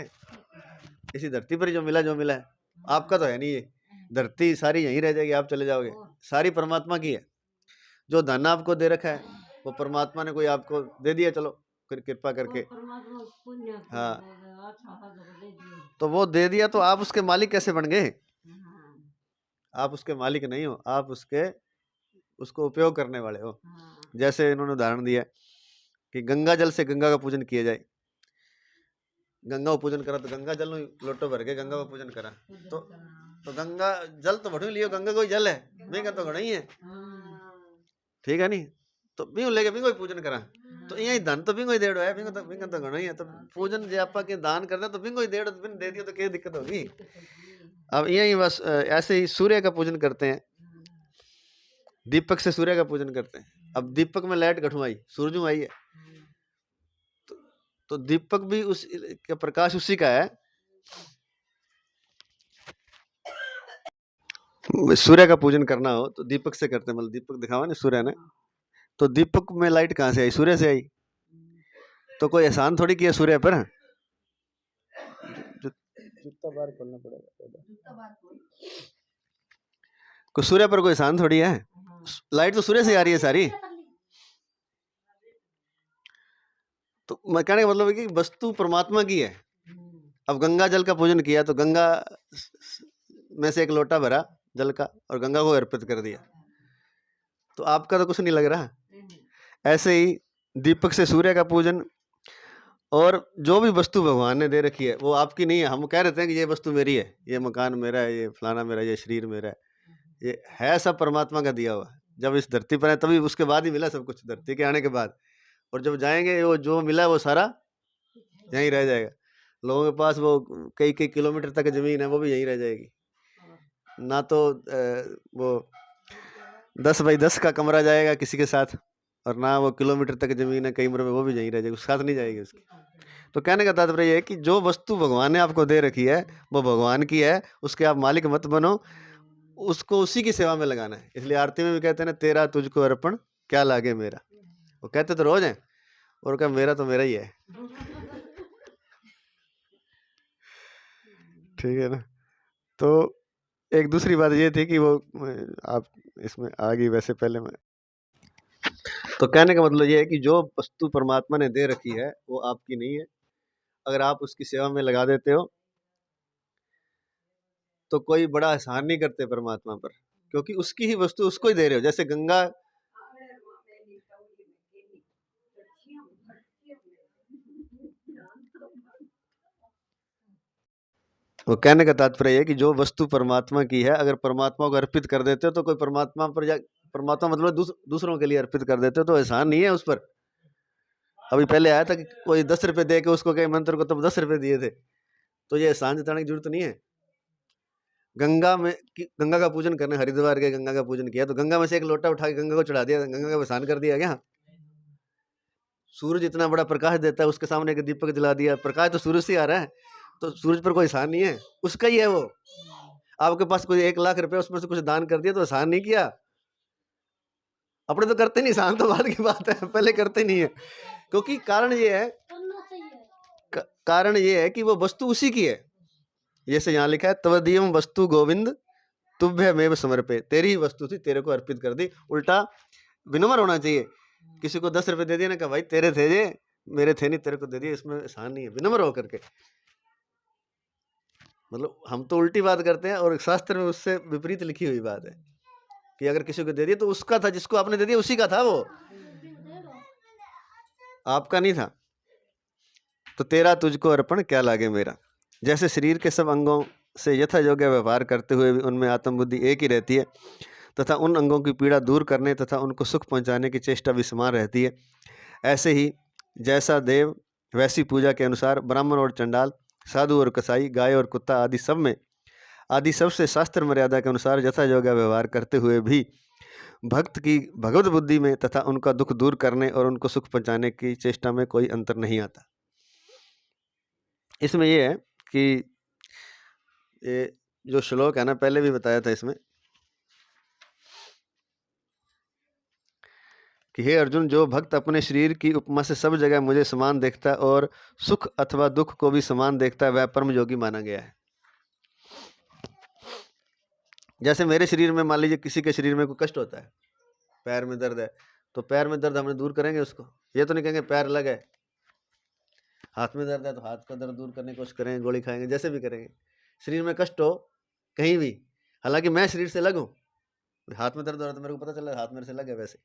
इसी धरती पर जो मिला है, आपका तो है नहीं, ये धरती सारी यहीं रह जाएगी, आप चले जाओगे, सारी परमात्मा की है। जो धन आपको दे रखा है वो परमात्मा ने कोई आपको दे दिया, चलो कृपा करके, हाँ, तो वो दे दिया, तो आप उसके मालिक कैसे बन गए? आप उसके मालिक नहीं हो, आप उसको उपयोग करने वाले हो। जैसे इन्होंने उदाहरण दिया कि गंगा जल से गंगा का पूजन किया जाए, गंगा को पूजन करा तो गंगा जल लोटो भर के गंगा को पूजन करा, तो गंगा जल तो भटू लियो, गंगा कोई जल है, मैं तो घड़ा ही है, ठीक है नहीं, तो बिंगो लेके बिंगो पूजन करा, तो यही धन तो बिंगो ही देड़ो है, बिंगो तो घड़ा ही है, तो पूजन जे आपा के दान करना तो बिंगो ही देड़ो, तो बिन दे दियो तो क्या दिक्कत होगी। अब यही बस ऐसे ही सूर्य का पूजन करते हैं, दीपक से सूर्य का पूजन करते हैं। अब दीपक में लाइट कठू आई, सूरज आई है, तो दीपक भी उस का प्रकाश उसी का है। सूर्य का पूजन करना हो तो दीपक से करते हैं, मतलब दीपक दिखावा ना सूर्य ने, तो दीपक में लाइट कहाँ से आई, सूर्य से आई, तो कोई एहसान थोड़ी किया सूर्य पर। जूता बाहर खोलना पड़ेगा, कोई सूर्य पर कोई एहसान थोड़ी है, लाइट तो सूर्य से आ रही है सारी। तो मैं कहने का मतलब है कि वस्तु परमात्मा की है। अब गंगा जल का पूजन किया तो गंगा में से एक लोटा भरा जल का और गंगा को अर्पित कर दिया, तो आपका तो कुछ नहीं लग रहा। ऐसे ही दीपक से सूर्य का पूजन, और जो भी वस्तु भगवान ने दे रखी है वो आपकी नहीं है। हम कह रहे हैं कि ये वस्तु मेरी है, ये मकान मेरा है, ये फलाना मेरा, ये शरीर मेरा है, ये है सब परमात्मा का दिया हुआ। जब इस धरती पर है तभी उसके बाद ही मिला सब कुछ, धरती के आने के बाद, और जब जाएंगे वो जो मिला है वो सारा यहीं रह जाएगा। लोगों के पास वो कई कई किलोमीटर तक जमीन है, वो भी यहीं रह जाएगी। ना तो वो 10 बाई 10 का कमरा जाएगा किसी के साथ, और ना वो किलोमीटर तक जमीन है कई उम्र में, वो भी यहीं रह जाएगी, उसके साथ नहीं जाएगी उसकी। तो कहने का तात्पर्य है कि जो वस्तु भगवान ने आपको दे रखी है वो भगवान की है, उसके आप मालिक मत बनो, उसको उसी की सेवा में लगाना है। इसलिए आरती में भी कहते हैं ना, तेरा तुझको अर्पण क्या लागे मेरा, वो कहते तो रोज हैं, और क्या मेरा तो मेरा ही है, ठीक है ना। तो एक दूसरी बात ये थी कि वो आप इसमें आ गई वैसे पहले में, तो कहने का मतलब ये है कि जो वस्तु परमात्मा ने दे रखी है वो आपकी नहीं है। अगर आप उसकी सेवा में लगा देते हो तो कोई बड़ा एहसान नहीं करते परमात्मा पर, क्योंकि उसकी ही वस्तु उसको ही दे रहे हो। जैसे गंगा, वो कहने का तात्पर्य है कि जो वस्तु परमात्मा की है अगर परमात्मा को अर्पित कर देते हो तो कोई परमात्मा मतलब दूसरों के लिए अर्पित कर देते हो तो एहसान नहीं है उस पर। अभी पहले आया था कि कोई 10 रुपए दे के उसको कहे मंत्र को तब 10 रुपए दिए थे, तो ये एहसान जताने की जरूरत नहीं है। गंगा का पूजन करने, हरिद्वार के गंगा का पूजन किया तो गंगा में से एक लोटा उठा के गंगा को चढ़ा दिया, गंगा का एहसान कर दिया क्या? सूरज इतना बड़ा प्रकाश देता है, उसके सामने एक दीपक जला दिया, प्रकाश तो सूरज से ही आ रहा है, तो सूरज पर कोई एहसान नहीं है, उसका ही है वो। आपके पास कोई 1 लाख रुपए उसमें से कुछ दान कर दिया तो एहसान नहीं किया। अपने तो करते नहीं, एहसान तो बाद की बात है, पहले करते नहीं है। क्योंकि कारण ये है कि वो वस्तु उसी की है। जैसे यहाँ लिखा है तवदीयम वस्तु गोविंद तुभ्यमेव समर्पे, तेरी ही वस्तु थी, तेरे को अर्पित कर दी। उल्टा विनम्र होना चाहिए। किसी को 10 रुपए दे दिया ना, कहा भाई तेरे थे ये, मेरे थे नहीं, तेरे को दे दिए, इसमें एहसान नहीं है। विनम्र होकर के, मतलब हम तो उल्टी बात करते हैं और शास्त्र में उससे विपरीत लिखी हुई बात है कि अगर किसी को दे दिया तो उसका था, जिसको आपने दे दिया उसी का था, वो आपका नहीं था। तो तेरा तुझको अर्पण क्या लागे मेरा। जैसे शरीर के सब अंगों से यथा योग्य व्यवहार करते हुए भी उनमें आत्मबुद्धि एक ही रहती है तथा उन अंगों की पीड़ा दूर करने तथा उनको सुख पहुंचाने की चेष्टा भी समान रहती है, ऐसे ही जैसा देव वैसी पूजा के अनुसार ब्राह्मण और चंडाल, साधु और कसाई, गाय और कुत्ता आदि सबसे शास्त्र मर्यादा के अनुसार यथा योग्य व्यवहार करते हुए भी भक्त की भगवत बुद्धि में तथा उनका दुख दूर करने और उनको सुख पहुंचाने की चेष्टा में कोई अंतर नहीं आता। इसमें यह है कि ये जो श्लोक है ना, पहले भी बताया था इसमें कि हे अर्जुन, जो भक्त अपने शरीर की उपमा से सब जगह मुझे समान देखता है और सुख अथवा दुख को भी समान देखता है, वह परम योगी माना गया है। जैसे मेरे शरीर में, मान लीजिए किसी के शरीर में कोई कष्ट होता है, पैर में दर्द है, तो पैर में दर्द हमने दूर करेंगे उसको, ये तो नहीं कहेंगे पैर अलग है। हाथ में दर्द है तो हाथ का दर्द दूर करने की कोशिश करेंगे, गोली खाएंगे, जैसे भी करेंगे। शरीर में कष्ट हो कहीं भी, हालांकि मैं शरीर से अलग हूँ, हाथ में दर्द हो रहा है तो मेरे को पता चला हाथ मेरे से अलग है, वैसे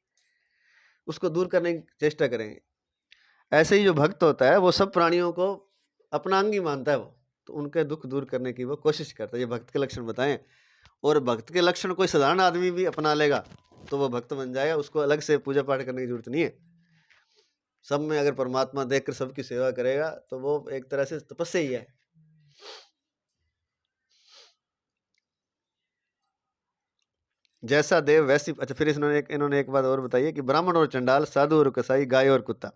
उसको दूर करने की चेष्टा करेंगे। ऐसे ही जो भक्त होता है वो सब प्राणियों को अपना अंग ही मानता है, वो तो उनके दुख दूर करने की वो कोशिश करता है। ये भक्त के लक्षण बताएं। और भक्त के लक्षण कोई साधारण आदमी भी अपना लेगा तो वो भक्त बन जाएगा, उसको अलग से पूजा पाठ करने की जरूरत नहीं है। सब में अगर परमात्मा देखकर सबकी सेवा करेगा तो वो एक तरह से तपस्या ही है। जैसा देव वैसी, अच्छा फिर इन्होंने एक बात और बताई है कि ब्राह्मण और चंडाल, साधु और कसाई, गाय और कुत्ता।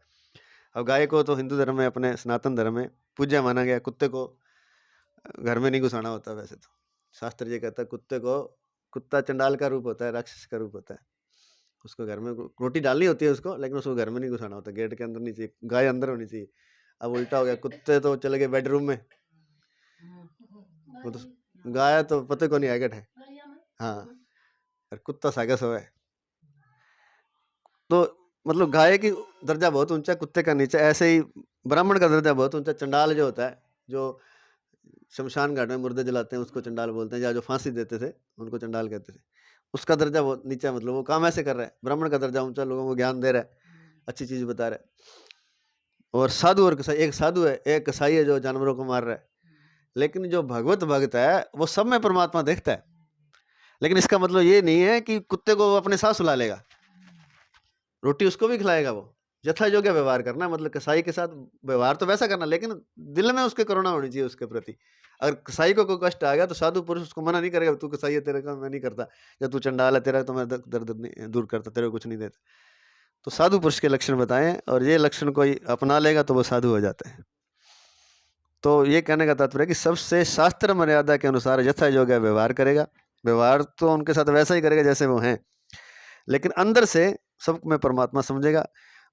अब गाय को तो हिंदू धर्म में, अपने सनातन धर्म में पूज्य माना गया। कुत्ते को घर में नहीं घुसाना होता। वैसे तो शास्त्र ये कहता है कुत्ता चंडाल का रूप होता है, राक्षस का रूप होता है। उसको घर में रोटी डालनी होती है उसको, लेकिन उसको घर में नहीं घुसाना होता, गेट के अंदर नहीं चाहिए, गाय अंदर होनी चाहिए। अब उल्टा हो गया, कुत्ते तो चले गए बेडरूम में, वो तो गाय तो पता को नहीं आगट है, हाँ, और कुत्ता सागा सो है। तो मतलब गाय की दर्जा बहुत ऊंचा, कुत्ते का नीचा। ऐसे ही ब्राह्मण का दर्जा बहुत ऊंचा। चंडाल जो होता है, जो शमशान घाट में मुर्दे जलाते हैं, उसको चंडाल बोलते हैं, या जो फांसी देते थे उनको चंडाल कहते थे। उसका दर्जा बहुत नीचा, मतलब वो काम ऐसे कर रहा है। ब्राह्मण का दर्जा ऊंचा, लोगों को ज्ञान दे रहा है, अच्छी चीज बता रहा है। और साधु और कसाई, एक साधु है एक कसाई है जो जानवरों को मार रहा है। लेकिन जो भगवत भक्त है वो सब में परमात्मा देखता है। लेकिन इसका मतलब ये नहीं है कि कुत्ते को वो अपने साथ सुला लेगा, रोटी उसको भी खिलाएगा। वो यथा योग्य व्यवहार करना, मतलब कसाई के साथ व्यवहार तो वैसा करना, लेकिन दिल में उसके करुणा होनी चाहिए उसके प्रति। अगर कसाई को कोई कष्ट आ गया तो साधु पुरुष उसको मना नहीं करेगा, तू कसाई है तेरे का मैं नहीं करता, या तू चंडाल है तेरा तो मैं दर्द दूर करता, तेरे को कुछ नहीं देता। तो साधु पुरुष के लक्षण बताएं, और ये लक्षण कोई अपना लेगा तो वो साधु हो जाते हैं। तो ये कहने का तात्पर्य कि सबसे शास्त्र मर्यादा के अनुसार यथा योग्य व्यवहार करेगा। व्यवहार तो उनके साथ वैसा ही करेगा जैसे वो हैं, लेकिन अंदर से सब में परमात्मा समझेगा।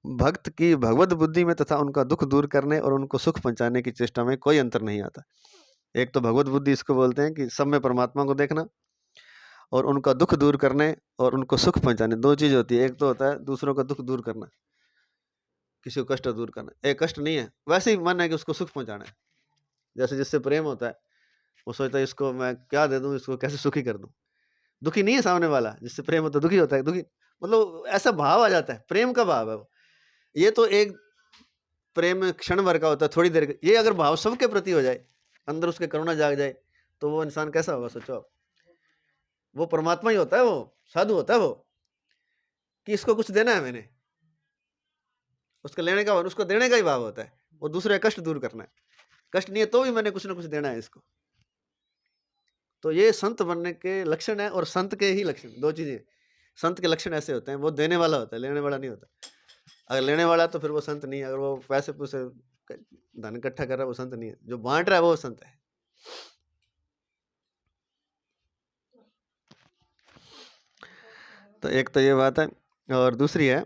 भक्त की भगवत बुद्धि में तथा उनका दुख दूर करने और उनको सुख पहुंचाने की चेष्टा में कोई अंतर नहीं आता। एक तो भगवत बुद्धि इसको बोलते हैं कि सब में परमात्मा को देखना, और उनका दुख दूर करने और उनको सुख पहुंचाने, दो चीज होती है। एक तो होता है दूसरों का दुख दूर करना, किसी को कष्ट दूर करना, एक कष्ट नहीं है, वैसे ही मन है कि उसको सुख पहुंचाना है। जैसे जिससे प्रेम होता है वो सोचता है इसको मैं क्या दे दूं, इसको कैसे सुखी कर दूं। दुखी नहीं है सामने वाला, जिससे प्रेम होता है दुखी होता है, दुखी मतलब ऐसा भाव आ जाता है, प्रेम का भाव है वो। ये तो एक प्रेम क्षण भर का होता है, थोड़ी देर का। ये अगर भाव सबके प्रति हो जाए, अंदर उसके करुणा जाग जाए, तो वो इंसान कैसा होगा सोचो आप। वो परमात्मा ही होता है, वो साधु होता है वो। कि इसको कुछ देना है मैंने, उसका लेने का और उसको देने का ही भाव होता है, और दूसरे का कष्ट दूर करना है। कष्ट नहीं है तो भी मैंने कुछ ना कुछ देना है इसको। तो ये संत बनने के लक्षण है, और संत के ही लक्षण, दो चीजें। संत के लक्षण ऐसे होते हैं, वो देने वाला होता है, लेने वाला नहीं होता। अगर लेने वाला तो फिर वो संत नहीं है। अगर वो पैसे पूसे धन इकट्ठा कर रहा है, वो संत नहीं है। जो बांट रहा है वो संत है। तो एक तो ये बात है, और दूसरी है,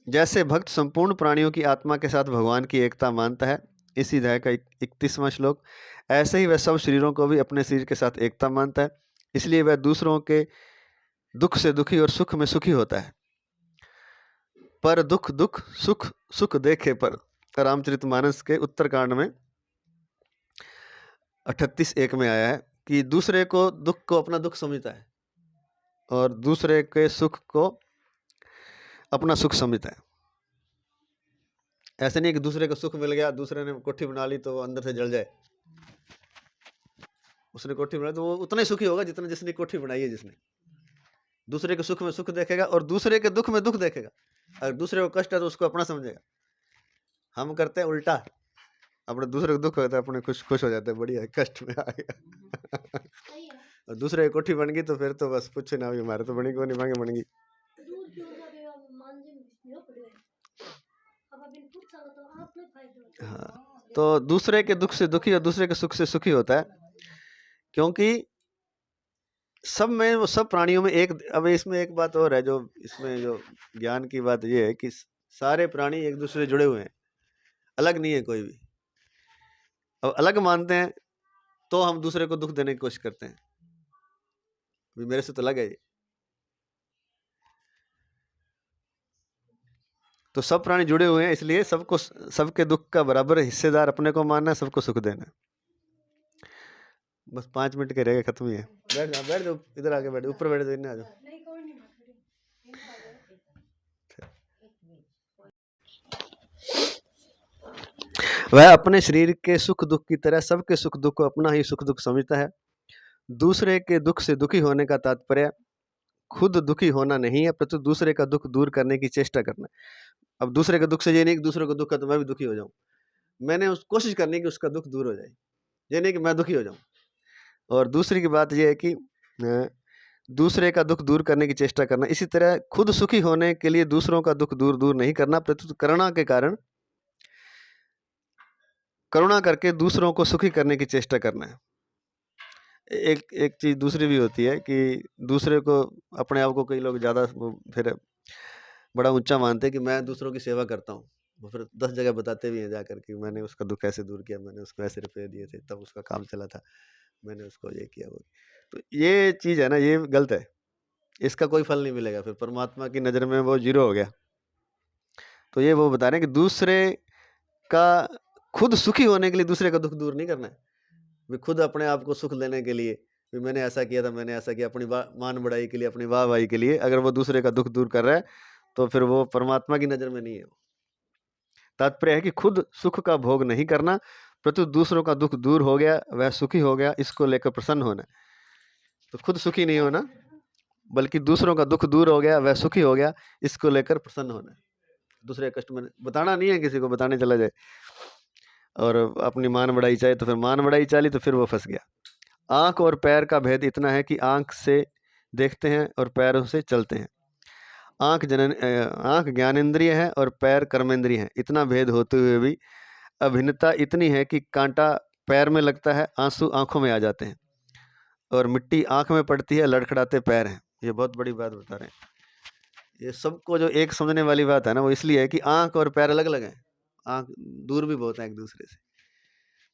जैसे भक्त संपूर्ण प्राणियों की आत्मा के साथ भगवान की एकता मानता है, इसी अध्याय का 31वां श्लोक, ऐसे ही वह सब शरीरों को भी अपने शरीर के साथ एकता मानता है, इसलिए वह दूसरों के दुख से दुखी और सुख में सुखी होता है। पर दुख दुख, सुख सुख देखे पर, रामचरितमानस के उत्तरकांड में 38:1 में आया है कि दूसरे को दुख को अपना दुख समझता है, और दूसरे के सुख को अपना सुख समझता है। ऐसे नहीं कि दूसरे को सुख मिल गया, दूसरे ने कोठी बना ली तो वो अंदर से जल जाए। उसने कोठी बनाई तो वो उतना ही सुखी होगा जितना जिसने कोठी बनाई है। जिसने दूसरे के सुख में सुख देखेगा और दूसरे के दुख में दुख देखेगा। अगर दूसरे को कष्ट है तो उसको अपना समझेगा। हम करते हैं उल्टा, अपने दूसरे को दुख होता है, अपने खुश खुश हो जाते हैं, बढ़िया कष्ट में आ गया। और दूसरे की कोठी बन गई तो फिर तो बस पूछे ना, हमारे तो बनी को नहीं मांगे बन गई। हाँ, तो दूसरे के दुख से दुखी और दूसरे के सुख से सुखी होता है, क्योंकि सब में, वो सब प्राणियों में एक। अब इसमें एक बात और है, जो इसमें जो ज्ञान की बात ये है कि सारे प्राणी एक दूसरे से जुड़े हुए हैं, अलग नहीं है कोई भी। अब अलग मानते हैं तो हम दूसरे को दुख देने की कोशिश करते हैं, मेरे से तो अलग है ये। तो सब प्राणी जुड़े हुए हैं, इसलिए सबको, सबके दुख का बराबर हिस्सेदार अपने को मानना, सबको सुख देना। बस 5 मिनट के रह गए, खत्म ही है। बैठ जाओ, इधर आके बैठ, ऊपर बैठ जाओ, इन्हें आ जाओ। वह अपने शरीर के सुख दुख की तरह सबके सुख दुख को अपना ही सुख दुख समझता है। दूसरे के दुख से दुखी होने का तात्पर्य खुद दुखी होना नहीं है, परंतु दूसरे का दुख दूर करने की चेष्टा करना। अब दूसरे के दुख से ये नहीं कि दूसरे को दुख है तो मैं भी दुखी हो जाऊं, मैंने उस कोशिश करनी कि उसका दुख दूर हो जाए, ये नहीं कि मैं दुखी हो जाऊं। और दूसरी की बात यह है कि दूसरे का दुख दूर करने की चेष्टा करना। इसी तरह खुद सुखी होने के लिए दूसरों का दुख दूर दूर नहीं करना, परंतु करुणा के कारण करुणा करके दूसरों को सुखी करने की चेष्टा करना है। एक चीज दूसरी भी होती है कि दूसरे को, अपने आप को कई लोग ज़्यादा फिर बड़ा ऊंचा मानते हैं कि मैं दूसरों की सेवा करता हूँ। वो फिर 10 जगह बताते भी हैं जाकर कि मैंने उसका दुख ऐसे दूर किया, मैंने उसको ऐसे रुपये दिए थे, तब उसका काम चला था, मैंने उसको ये किया वो। तो ये चीज़ है ना, ये गलत है, इसका कोई फल नहीं मिलेगा। फिर परमात्मा की नज़र में वो जीरो हो गया। तो ये वो बता रहे हैं कि दूसरे का, खुद सुखी होने के लिए दूसरे का दुख दूर नहीं करना है। भी खुद अपने आप को सुख लेने के लिए, भी मैंने ऐसा किया था, मैंने ऐसा किया, अपनी मान बढ़ाई के लिए, अपनी वाहवाही के लिए, अगर वो दूसरे का दुख दूर कर रहा है तो फिर वो परमात्मा की नज़र में नहीं है। तात्पर्य है कि खुद सुख का भोग नहीं करना, परंतु दूसरों का दुख दूर हो गया, वह सुखी हो गया, इसको लेकर प्रसन्न होना। तो खुद सुखी नहीं होना, बल्कि दूसरों का दुख दूर हो गया, वह सुखी हो गया, इसको लेकर प्रसन्न होना। दूसरे कष्ट में बताना नहीं है, किसी को बताने चला जाए और अपनी मान बढ़ाई चाहे तो फिर मान बढ़ाई चाली तो फिर वो फंस गया। आँख और पैर का भेद इतना है कि आँख से देखते हैं और पैरों से चलते हैं। आँख ज्ञानेंद्रिय है और पैर कर्मेंद्रिय है। इतना भेद होते हुए भी अभिन्नता इतनी है कि कांटा पैर में लगता है, आंसू आंखों में आ जाते हैं, और मिट्टी आँख में पड़ती है, लड़खड़ाते पैर हैं। ये बहुत बड़ी बात बता रहे हैं। ये सबको जो एक समझने वाली बात है ना, वो इसलिए है कि आँख और पैर अलग अलग हैं, आँख दूर भी बहुत है एक दूसरे से।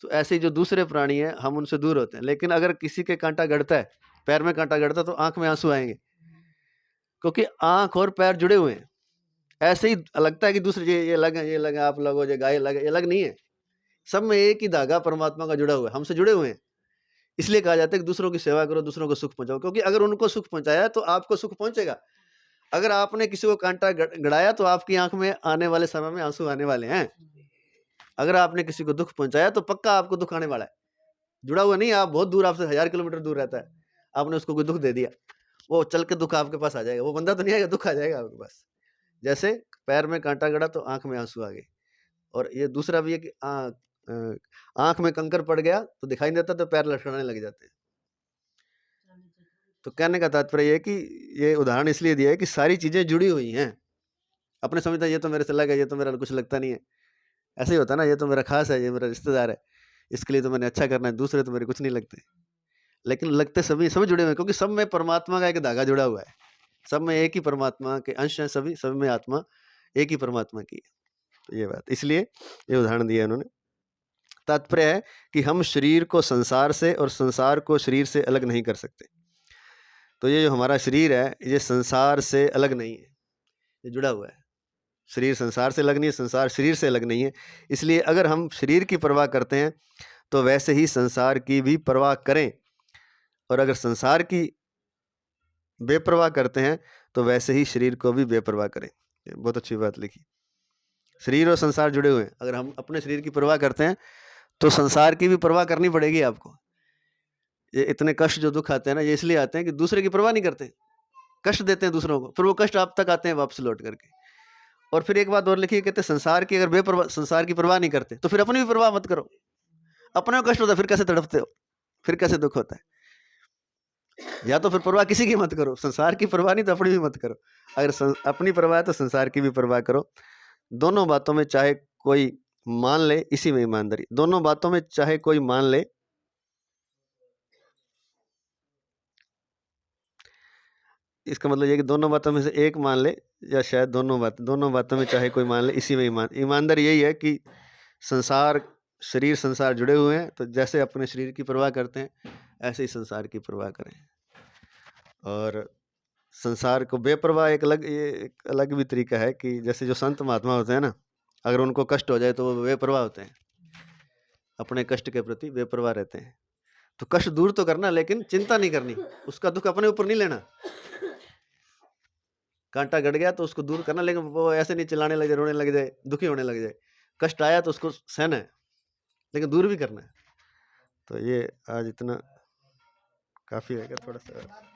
तो ऐसे ही जो दूसरे प्राणी हैं, हम उनसे दूर होते हैं। लेकिन अगर किसी के कांटा गड़ता है, पैर में कांटा गड़ता है, तो आँख में आंसू आएंगे, क्योंकि आँख और पैर जुड़े हुए हैं। ऐसे ही लगता है कि दूसरे ये अलग है, ये अलग है, आप अलग हो जाए, गाय अलग है, ये अलग नहीं है। सब में एक ही धागा परमात्मा का जुड़ा हुआ है, हमसे जुड़े हुए हैं। इसलिए कहा जाता है कि दूसरों की सेवा करो, दूसरों को सुख पहुंचाओ, क्योंकि अगर उनको सुख पहुंचाया तो आपको सुख पहुंचेगा। अगर आपने किसी को कांटा गड़ाया तो आपकी आंख में आने वाले समय में आंसू आने वाले हैं। अगर आपने किसी को दुख पहुंचाया तो पक्का आपको दुख आने वाला है। जुड़ा हुआ नहीं, आप बहुत दूर, आपसे 1000 किलोमीटर दूर रहता है, आपने उसको कोई दुख दे दिया, वो चल के दुःख आपके पास आ जाएगा, वो बंदा तो नहीं आएगा, दुःख आ जाएगा आपके पास। जैसे पैर में काँटा गड़ा तो आँख में आँसू आ गए, और ये दूसरा भी है कि आँख में कंकर पड़ गया तो दिखाई नहीं देता, तो पैर लटकाने लग जाते हैं। तो कहने का तात्पर्य ये है कि ये उदाहरण इसलिए दिया है कि सारी चीज़ें जुड़ी हुई हैं। अपने समझता है ये तो मेरे से लगा, ये तो मेरा कुछ लगता नहीं है। ऐसे ही होता है ना, ये तो मेरा ख़ास है, ये मेरा रिश्तेदार है, इसके लिए तो मैंने अच्छा करना है, दूसरे तो मेरे कुछ नहीं लगते। लेकिन लगते सभी जुड़े हुए हैं, क्योंकि सब में परमात्मा का एक धागा जुड़ा हुआ है। सब में एक ही परमात्मा के अंश हैं, सभी में आत्मा एक ही परमात्मा की है। तो ये बात, इसलिए ये उदाहरण दिया उन्होंने। तात्पर्य है कि हम शरीर को संसार से और संसार को शरीर से अलग नहीं कर सकते। तो ये जो हमारा शरीर है, ये संसार से अलग नहीं है, ये जुड़ा हुआ है। शरीर संसार से अलग नहीं है, संसार शरीर से अलग नहीं है। इसलिए अगर हम शरीर की परवाह करते हैं तो वैसे ही संसार की भी परवाह करें, और अगर संसार की बेपरवाह करते हैं तो वैसे ही शरीर को भी बेपरवाह करें। ये बहुत अच्छी बात लिखी। शरीर और संसार जुड़े हुए हैं। अगर हम अपने शरीर की परवाह करते हैं तो संसार की भी परवाह करनी पड़ेगी आपको। ये इतने कष्ट जो दुख आते हैं ना, ये इसलिए आते हैं कि दूसरे की परवाह नहीं करते, कष्ट देते हैं दूसरों को, फिर वो कष्ट आप तक आते हैं वापस लौट करके। और फिर एक बात और लिखी है, कहते संसार की अगर संसार की परवाह नहीं करते तो फिर अपनी भी परवाह मत करो। अपने को कष्ट होता है, फिर कैसे तड़पते हो, फिर कैसे दुख होता है। या तो फिर परवाह किसी की मत करो, संसार की परवाह नहीं तो अपनी भी मत करो। अगर अपनी परवाह है तो संसार की भी परवाह करो। दोनों बातों में चाहे कोई मान ले, इसी में ईमानदारी। दोनों बातों में चाहे कोई मान ले, इसका मतलब ये कि दोनों बातों में से एक मान ले, या शायद दोनों बातों में चाहे कोई मान ले, इसी में ईमानदारी यही है कि शरीर संसार जुड़े हुए हैं, तो जैसे अपने शरीर की परवाह करते हैं ऐसे ही संसार की परवाह करें। और संसार को बेपरवाह एक अलग भी तरीका है कि जैसे जो संत महात्मा होते हैं ना, अगर उनको कष्ट हो जाए तो वो बेपरवाह होते हैं, अपने कष्ट के प्रति बेपरवाह रहते हैं। तो कष्ट दूर तो करना, लेकिन चिंता नहीं करनी, उसका दुख अपने ऊपर नहीं लेना। कांटा गड़ गया तो उसको दूर करना, लेकिन वो ऐसे नहीं चिल्लाने लग जाए, रोने लग जाए, दुखी होने लग जाए। कष्ट आया तो उसको सहना है, लेकिन दूर भी करना है। तो ये आज इतना काफ़ी है क्या? थोड़ा सा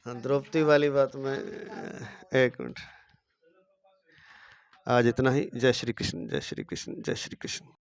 हाँ, द्रौपदी वाली बात में एक मिनट। आज इतना ही। जय श्री कृष्ण, जय श्री कृष्ण, जय श्री कृष्ण।